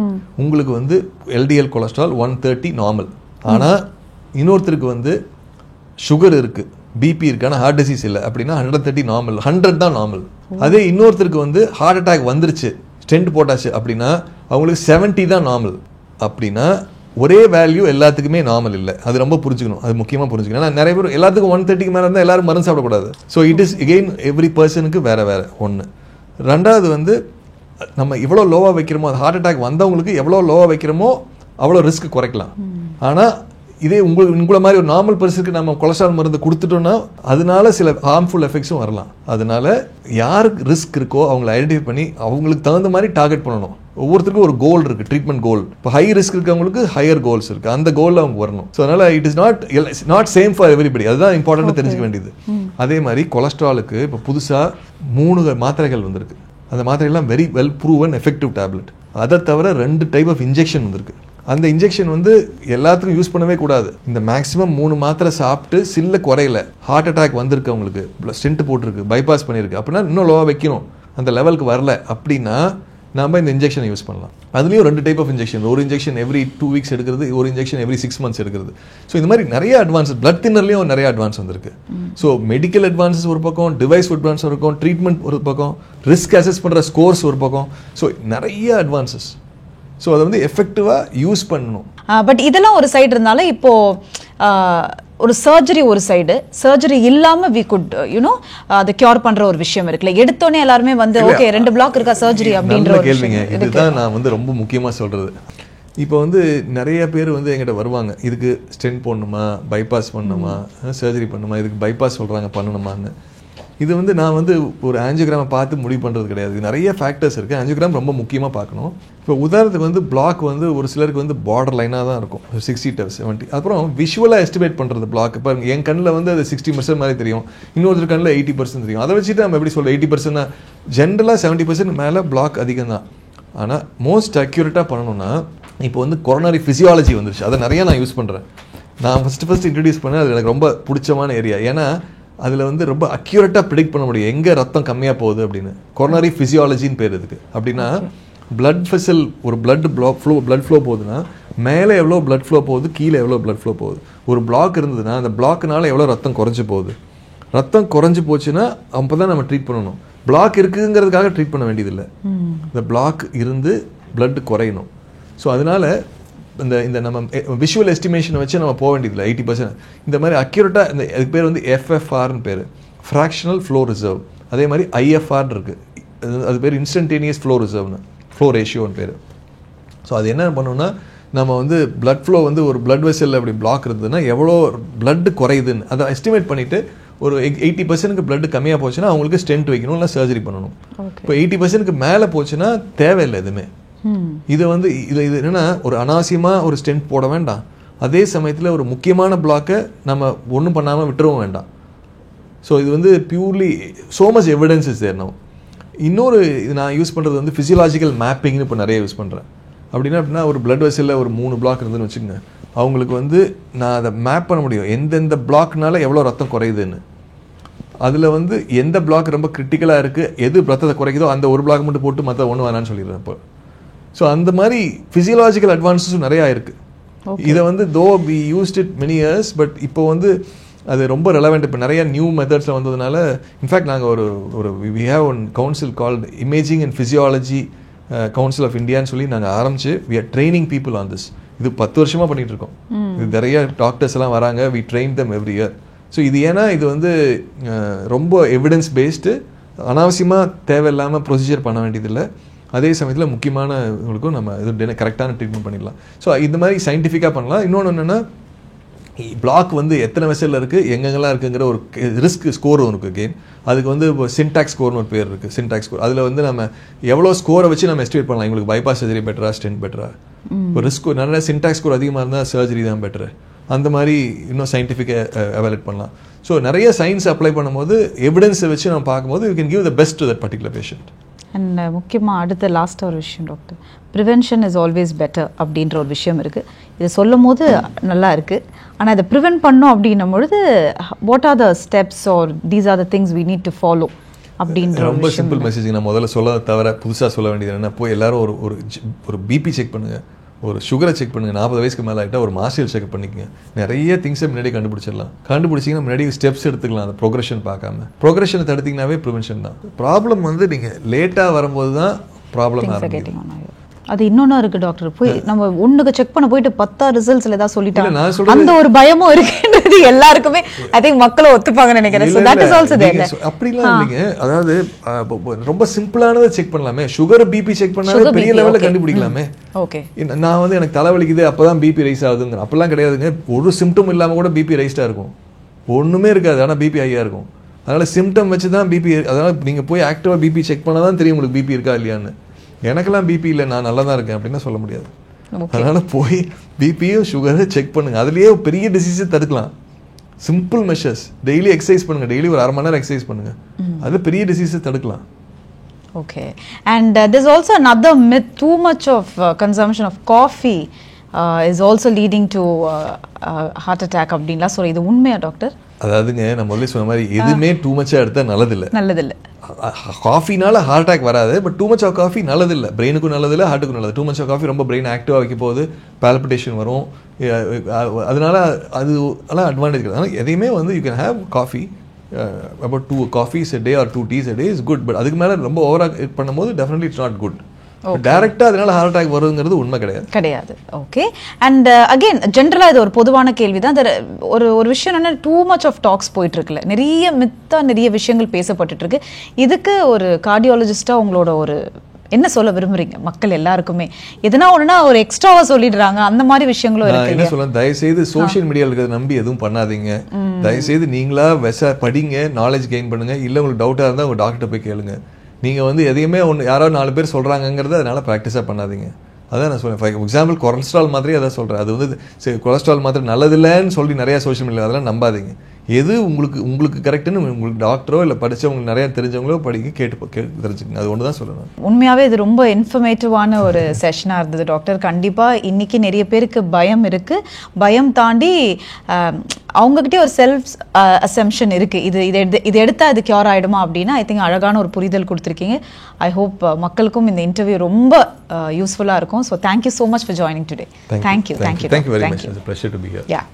உங்களுக்கு வந்து எல்டிஎல் கொலஸ்ட்ரால் 130 நார்மல். ஆனால் இன்னொருத்தருக்கு வந்து சுகர் இருக்குது, பிபி இருக்கு, ஆனால் ஹார்ட் டிசீஸ் இல்லை அப்படின்னா 130 நார்மல், 100 தான் நார்மல். அதே இன்னொருத்தருக்கு வந்து ஹார்ட் அட்டாக் வந்துருச்சு, ஸ்டென்ட் போட்டாச்சு அப்படின்னா அவங்களுக்கு 70 தான் நார்மல். அப்படின்னா ஒரே வேல்யூ எல்லாத்துக்குமே நார்மல் இல்லை. அது ரொம்ப புரிஞ்சுக்கணும், அது முக்கியமாக புரிஞ்சுக்கணும். ஆனால் நிறைய பேர் எல்லாத்துக்கும் 130க்கு மேலே இருந்தால் எல்லாரும் மருந்து சாப்பிடக்கூடாது. So it is again every பர்சனுக்கு வேறு வேறு ஒன்று. ரெண்டாவது வந்து நம்ம எவ்வளோ லோவாக வைக்கிறோமோ, அது ஹார்ட் அட்டாக் வந்தவங்களுக்கு எவ்வளோ லோவாக வைக்கிறோமோ அவ்வளோ ரிஸ்க் குறைக்கலாம். ஆனால் இதே உங்களை மாதிரி ஒரு நார்மல் பர்சனுக்கு நம்ம கொலஸ்ட்ரால் மருந்து கொடுத்துட்டோம்னா அதனால சில ஹார்ம்ஃபுல் எஃபெக்ட்ஸும் வரலாம். அதனால யாருக்கு ரிஸ்க் இருக்கோ அவங்களை ஐடென்டிஃபை பண்ணி அவங்களுக்கு தகுந்த மாதிரி டார்கெட் பண்ணணும். ஒவ்வொருத்தருக்கும் ஒரு கோல் இருக்குது, ட்ரீட்மெண்ட் கோல். இப்போ ஹை ரிஸ்க் இருக்கவங்களுக்கு ஹையர் கோல்ஸ் இருக்குது, அந்த கோலில் அவங்க வரணும். ஸோ அதனால் it is not same for everybody. அதுதான் இம்பார்ட்டன்ட் தெரிஞ்சுக்க வேண்டியது. அதே மாதிரி கொலஸ்ட்ராலுக்கு இப்போ புதுசாக 3 மாத்திரைகள் வந்திருக்கு. அந்த மாத்திரைகள்லாம் very well proven effective tablet. அதை தவிர 2 டைப் ஆஃப் இன்ஜெக்ஷன் வந்திருக்கு. அந்த இன்ஜெக்ஷன் வந்து எல்லாத்துக்கும் யூஸ் பண்ணவே கூடாது. இந்த மேக்ஸிமம் 3 மாத்திரை சாப்பிட்டு சில்ல குறையில ஹார்ட் அட்டாக் வந்திருக்கு, அவங்களுக்கு ஸ்டென்ட் போட்டிருக்கு, பைபாஸ் பண்ணியிருக்கு அப்படின்னா இன்னும் லோவாக வைக்கணும், அந்த லெவலுக்கு வரல அப்படின்னா நம்ம இந்த இன்ஜெக்ஷனை யூஸ் பண்ணலாம். அதுலேயும் 2 டைப் ஆஃப் இன்ஜெக்ஷன். ஒரு இன்ஜெக்ஷன் எவ்ரி 2 வீக்ஸ் எடுக்கிறது, ஒரு இன்ஜெக்ஷன் எவ்ரி 6 மந்த்ஸ் எடுக்கிறது. ஸோ இந்த மாதிரி நிறைய அட்வான்ஸ், பிளட் தின்னர்லேயும் நிறைய அட்வான்ஸ் வந்திருக்கு. ஸோ மெடிக்கல் அட்வான்சஸ் ஒரு பக்கம், டிவைஸ் அட்வான்ஸ் ஒரு பக்கம், ட்ரீட்மெண்ட் ஒரு பக்கம், ரிஸ்க் அசஸ் பண்ணுற ஸ்கோர்ஸ் ஒரு பக்கம். ஸோ நிறைய அட்வான்சஸ். ஸோ அதை வந்து எஃபெக்டிவாக யூஸ் பண்ணணும். பட் இதெல்லாம் ஒரு சைடு இருந்தாலும் இப்போ ஒரு சர்ஜரி ஒரு சைடு, சர்ஜரி இல்லாம வி குட் யூனோ அதை கியூர் பண்ற ஒரு விஷயம் இருக்குல்ல. எடுத்தோடனே எல்லாருமே வந்து ஓகே 2 பிளாக் இருக்கா சர்ஜரி அப்படின்ற ஒரு கேள்விங்க. இதுதான் நான் வந்து ரொம்ப முக்கியமாக சொல்றது. இப்போ வந்து நிறைய பேர் வந்து எங்கிட்ட வருவாங்க, இதுக்கு ஸ்டென்ட் போடணுமா, பைபாஸ் பண்ணணுமா, சர்ஜரி பண்ணணுமா, இதுக்கு பைபாஸ் சொல்கிறாங்க பண்ணணுமான்னு. இது வந்து நான் வந்து ஒரு ஆஞ்சியோகிராமை பார்த்து முடிவு பண்ணுறது கிடையாது. நிறைய ஃபேக்டர்ஸ் இருக்குது. ஆஞ்சியோகிராம் ரொம்ப முக்கியமாக பார்க்கணும். இப்போ உதாரணத்துக்கு வந்து பிளாக் வந்து ஒரு சிலருக்கு வந்து பார்டர் லைனாக தான் இருக்கும், 60 to 70. அப்புறம் விஷுவலாக எஸ்டிமேட் பண்ணுறது பிளாக். இப்போ என் கண்ணில் வந்து அது 60% மாதிரி தெரியும், இன்னொருத்தர் கண்ணில் 80% தெரியும். அதை வச்சுட்டு நம்ம எப்படி சொல்கிறோம் 80%? ஜென்ரலாக 70% மேலே பிளாக் அதிகம் தான். ஆனால் மோஸ்ட் அக்யூரேட்டாக பண்ணணும்னா இப்போ வந்து கொரோனரி ஃபிசியாலஜி வந்துருச்சு. அதை நிறையா நான் யூஸ் பண்ணுறேன். நான் ஃபஸ்ட்டு இன்ட்ரடியூஸ் பண்ணேன். அது எனக்கு ரொம்ப பிடிச்சமான ஏரியா. ஏன்னா அதில் வந்து ரொம்ப அக்யூரேட்டாக ப்ரிடிக்ட் பண்ண முடியும் எங்கே ரத்தம் கம்மியாக போகுது அப்படின்னு. கொரோனரி ஃபிசியாலஜின்னு பேர் இதுக்கு. அப்படின்னா பிளட் வெசல், ஒரு பிளட் ஃப்ளோ போகுதுன்னா மேலே எவ்வளோ பிளட் ஃப்ளோ போகுது, கீழே எவ்வளோ பிளட் ஃப்ளோ போகுது. ஒரு பிளாக் இருந்ததுன்னா அந்த பிளாக்குனால எவ்வளோ ரத்தம் குறைஞ்சி போகுது. ரத்தம் குறைஞ்சி போச்சுன்னா அப்போ தான் நம்ம ட்ரீட் பண்ணணும். பிளாக் இருக்குங்கிறதுக்காக ட்ரீட் பண்ண வேண்டியதில்லை. இந்த பிளாக் இருந்து பிளட் குறையணும். ஸோ அதனால இந்த நம்ம விஷுவல் எஸ்டிமேஷனை வச்சு நம்ம போக வேண்டியதில்லை 80%. இந்த மாதிரி அக்யூரேட்டாக இந்த அதுக்கு பேர் வந்து எஃப்எஃப்ஆர்னு பேர், ஃப்ராக்ஷனல் ஃப்ளோ ரிசர்வ். அதே மாதிரி ஐஎஃப்ஆர் இருக்குது, அது பேர் இன்ஸ்டன்டேனியஸ் ஃப்ளோ ரிசர்வ்னு, ஃப்ளோ ரேஷியோன்னு பேர். ஸோ அது என்ன பண்ணணும்னா நம்ம வந்து பிளட் ஃப்ளோ வந்து ஒரு பிளட் வெசலில் அப்படி பிளாக் இருந்ததுன்னா எவ்வளோ பிளட் குறையுதுன்னு அதை எஸ்டிமேட் பண்ணிவிட்டு ஒரு 80%க்கு பிளட் கம்மியாக போச்சுன்னா அவங்களுக்கு ஸ்டென்ட் வைக்கணும், இல்லை சர்ஜரி பண்ணணும். இப்போ 80%க்கு மேலே போச்சுன்னா தேவையில்லை எதுவுமே. இதை வந்து இது என்னன்னா ஒரு அனாவசியமாக ஒரு ஸ்டென்ட் போட வேண்டாம், அதே சமயத்தில் ஒரு முக்கியமான பிளாக்கை நம்ம ஒன்றும் பண்ணாமல் விட்டுறவும் வேண்டாம். ஸோ இது வந்து purely so much evidence is there now. இன்னொரு இது நான் யூஸ் பண்ணுறது வந்து ஃபிசியலாஜிக்கல் மேப்பிங்னு இப்போ நிறைய யூஸ் பண்ணுறேன். அப்படின்னா ஒரு பிளட் வெசலில் ஒரு 3 பிளாக் இருந்துன்னு வச்சுக்கோங்க, அவங்களுக்கு வந்து நான் அதை மேப் பண்ண முடியும் எந்தெந்த பிளாக்னால எவ்வளோ ரத்தம் குறையுதுன்னு. அதில் வந்து எந்த பிளாக் ரொம்ப கிரிட்டிக்கலாக இருக்குது, எது ரத்தத்தை குறைக்குதோ அந்த ஒரு பிளாக் மட்டும் போட்டு மற்ற ஒன்று வேணான்னு சொல்லிடுறேன் இப்போ. ஸோ அந்த மாதிரி ஃபிசியலாஜிக்கல் அட்வான்ஸஸும் நிறையா இருக்குது. இதை வந்து though we used it many years, but இப்போ வந்து அது ரொம்ப ரெலவெண்ட். இப்போ நிறைய நியூ மெத்தட்ஸில் வந்ததுனால இன்ஃபேக்ட் நாங்கள் ஒரு we have one council called imaging and physiology council of இந்தியான்னு சொல்லி நாங்கள் ஆரம்பிச்சு we are training people on this. இது 10 வருஷமாக பண்ணிட்டு இருக்கோம். இது நிறைய டாக்டர்ஸ் எல்லாம் வராங்க, we train them every year. So இது ஏன்னா இது வந்து ரொம்ப எவிடன்ஸ் பேஸ்டு, அனாவசியமாக தேவையில்லாமல் ப்ரொசீஜர் பண்ண வேண்டியதில்லை, அதே சமயத்தில் முக்கியமானவங்களுக்கும் நம்ம இது கரெக்டான ட்ரீட்மெண்ட் பண்ணிடலாம். ஸோ இந்த மாதிரி சயின்டிஃபிக்காக பண்ணலாம். இன்னொன்று என்னென்னா பிளாக் வந்து எத்தனை வெசலில் இருக்குது எங்கெங்கெல்லாம் இருக்குங்கிற ஒரு ரிஸ்க் ஸ்கோர் ஒன்று இருக்குது. கெயின் அதுக்கு வந்து இப்போ சின்டாக்ஸ் ஸ்கோர்னு ஒரு பேர் இருக்குது, சின்டாக்ஸ் ஸ்கோர். அதில் வந்து நம்ம எவ்வளோ ஸ்கோரை வச்சு நம்ம எஸ்டிமேட் பண்ணலாம், இவங்களுக்கு பைபாஸ் சர்ஜரி பெட்டரா ஸ்டென்ட் பெட்டரா. இப்போ ரிஸ்க் நிறைய சின்டாக்ஸ் ஸ்கோர் அதிகமாக இருந்தால் சர்ஜரி தான் பெட்டரு. அந்த மாதிரி இன்னும் சயின்டிஃபிக்காக எவாலுவேட் பண்ணலாம். ஸோ நிறைய சயின்ஸ் அப்ளை பண்ணும்போது எவிடன்ஸை வச்சு நம்ம பார்க்கும்போது you can give the best to that particular patient. And முக்கியமாக அடுத்த லாஸ்ட்டாக ஒரு விஷயம் doctor, prevention is always better அப்படின்ற ஒரு விஷயம் இருக்குது. இது சொல்லும் போது நல்லா இருக்குது, ஆனால் இதை ப்ரிவென்ட் பண்ணோம் அப்படின்னும் பொழுது what are the steps are these are the things we need to follow அப்படின்ற ரொம்ப சிம்பிள் மெசேஜ் நான் முதல்ல சொல்ல தவிர புதுசாக சொல்ல வேண்டியது என்னென்னா, போய் எல்லாரும் ஒரு பிபி செக் பண்ணுங்கள், ஒரு சுகரை செக் பண்ணுங்கள். 40 வயசுக்கு மேலே ஆகிட்டால் ஒரு மாஸ்டர் செக் பண்ணிக்கங்க. நிறைய திங்ஸை முன்னாடி கண்டுபிடிச்சிங்கன்னா முன்னாடி ஸ்டெப்ஸ் எடுத்துக்கலாம். அந்த ப்ரோக்ரஷன் பார்க்காம ப்ரோக்ரஷனை தடுத்திங்கனாவே ப்ரிவென்ஷன் தான். ப்ராப்ளம் வந்து நீங்கள் லேட்டாக வரும்போது தான் ப்ராப்ளம் ஆரம்பிக்கும். அது இன்னொன்னு இருக்கு டாக்டர், போய் நம்ம ஒண்ணுக்கு செக் பண்ண போயிட்டு 10 ரிசல்ட்ஸ்ல ஏதாவது சொல்லிட்டாங்க, அந்த ஒரு பயமும் இருக்குன்றது எல்லாருக்குமே ஐ திங்க் மக்களும் ஒத்துப்பாங்கன்னு நினைக்கிறேன். சோ தட் இஸ் ஆல்சோ தேர். அப்படிலாம் இல்லைங்க, அதாவது ரொம்ப சிம்பிளானதை செக் பண்ணலாமே. சுகர் பிபி செக் பண்ணாலே பெரிய லெவல்ல கண்டுபிடிக்கலாமே. ஓகே, நான் வந்து எனக்கு தலைவலிக்குது அப்பதான் பிபி ரைஸ் ஆகுதுங்க, அப்பெல்லாம் கிடையாதுங்க. ஒரு சிம்டம் இல்லாம கூட பிபி ரைஸ்டா இருக்கும், ஒண்ணுமே இருக்காது, ஆனா பிபி ஹையா இருக்கும். அதனால சிம்டம் வச்சு தான் பிபி. அதனால நீங்க போய் ஆக்டிவா பிபி செக் பண்ணாதான் தெரியும் உங்களுக்கு பிபி இருக்கா இல்லையான்னு. எனக்கெல்லாம் பிபி இல்லை, நான் நல்லா தான் இருக்கேன் அப்படின்னு சொல்ல முடியாது. அதனால போய் பிபியும் சுகரை செக் பண்ணுங்க. அதுலேயே பெரிய டிசீஸை தடுக்கலாம். சிம்பிள் மெஷர்ஸ், டெய்லி எக்ஸசைஸ் பண்ணுங்க, டெய்லி ஒரு 1/2 மணி நேரம் எக்ஸசைஸ் பண்ணுங்க, அது பெரிய டிசீஸை தடுக்கலாம். Okay, and there's also another myth, too much of consumption of coffee is also leading to heart attack அப்படின்லாம் சொல்ல, இது உண்மையா டாக்டர்? அதாவதுங்க நான் முதல்ல சொன்ன மாதிரி எதுவுமே டூ மச்சாக எடுத்தால் நல்லதில்லை. காஃபினால ஹார்ட் அட்டாக் வராது, but too much of coffee நல்லதில்லை, பிரெயினுக்கும் நல்லதில்லை, ஹார்ட்டுக்கும் நல்லது. டூ மச் ஆஃப் காஃபி ரொம்ப பிரெயின் ஆக்டிவாக வைக்க போகுது, பால்பிட்டேஷன் வரும். அதனால அது எல்லாம் அட்வான்டேஜ் கிடையாது. அதனால் எதையுமே வந்து you can have coffee, about 2 coffees a day or 2 teas a day is good, but அதுக்கு மேலே ரொம்ப ஓவராக பண்ணும்போது டெஃபினெட்லி இட்ஸ் நாட் குட். டைரக்டா அதனால ஹார்ட் அட்டாக் வருதுங்கிறது உண்மை கிடையாது. ஓகே, அண்ட் அகைன் ஜென்ரலா இது ஒரு பொதுவான கேள்விதான். ஒரு விஷயம் என்ன, டூ மச் ஆஃப் டாக்ஸ் போயிட்டு இருக்குல்ல, நிறைய விஷயங்கள் பேசப்பட்டு இருக்கு. இதுக்கு ஒரு கார்டியாலஜிஸ்டா உங்களோட ஒரு என்ன சொல்ல விரும்புறீங்க? மக்கள் எல்லாருக்குமே எதனா ஒண்ணுனா ஒரு எக்ஸ்ட்ராவா சொல்லிடுறாங்க, அந்த மாதிரி விஷயங்களும் இருக்கு. என்ன சொல்ல, தயவுசெய்து சோஷியல் மீடியாவில் இருக்கிறத நம்பி எதுவும் பண்ணாதீங்க. தயவுசெய்து நீங்களா படிங்க, நாலேஜ் கெயின் பண்ணுங்க. இல்லை உங்களுக்கு டவுட்டா இருந்தால் உங்க டாக்டர் போய் கேளுங்க. நீங்கள் வந்து எதையுமே யாரோ 4 பேர் சொல்கிறாங்கிறத அதனால் ப்ராக்டிஸாக பண்ணாதீங்க. அதான் நான் சொல்லுவேன். ஃபார் எக்ஸாம்பிள் கொலஸ்ட்ரால் மாதிரி அதான் சொல்கிறேன். அது வந்து சரி கொலஸ்ட்ரால் மாதிரி நல்லதில்லைன்னு சொல்லி நிறையா சோஷியல் மீடியா அதெல்லாம் நம்பாதீங்க. எது உங்களுக்கு கரெக்டுன்னு உங்களுக்கு டாக்டரோ இல்லை படித்தவங்க நிறையா தெரிஞ்சவங்களோ கேட்டு தெரிஞ்சுக்கங்க. அது ஒன்று தான் சொல்லணும். உண்மையாகவே இது ரொம்ப இன்ஃபர்மேட்டிவான ஒரு செஷனாக இருந்தது டாக்டர். கண்டிப்பாக இன்றைக்கி நிறைய பேருக்கு பயம் இருக்குது. பயம் தாண்டி அவங்ககிட்டே ஒரு செல்ஃப் அசம்ஷன் இருக்குது. இது எடுத்தால் இது கியூர் ஆகிடுமா அப்படின்னா ஐ திங்க் அழகான ஒரு புரிதல் கொடுத்துருக்கீங்க. ஐ ஹோப் மக்களுக்கும் இந்த இன்டர்வியூ ரொம்ப யூஸ்ஃபுல்லாக இருக்கும். So thank you so much for joining today. Thank you very much. It's a pleasure to be here. Yeah.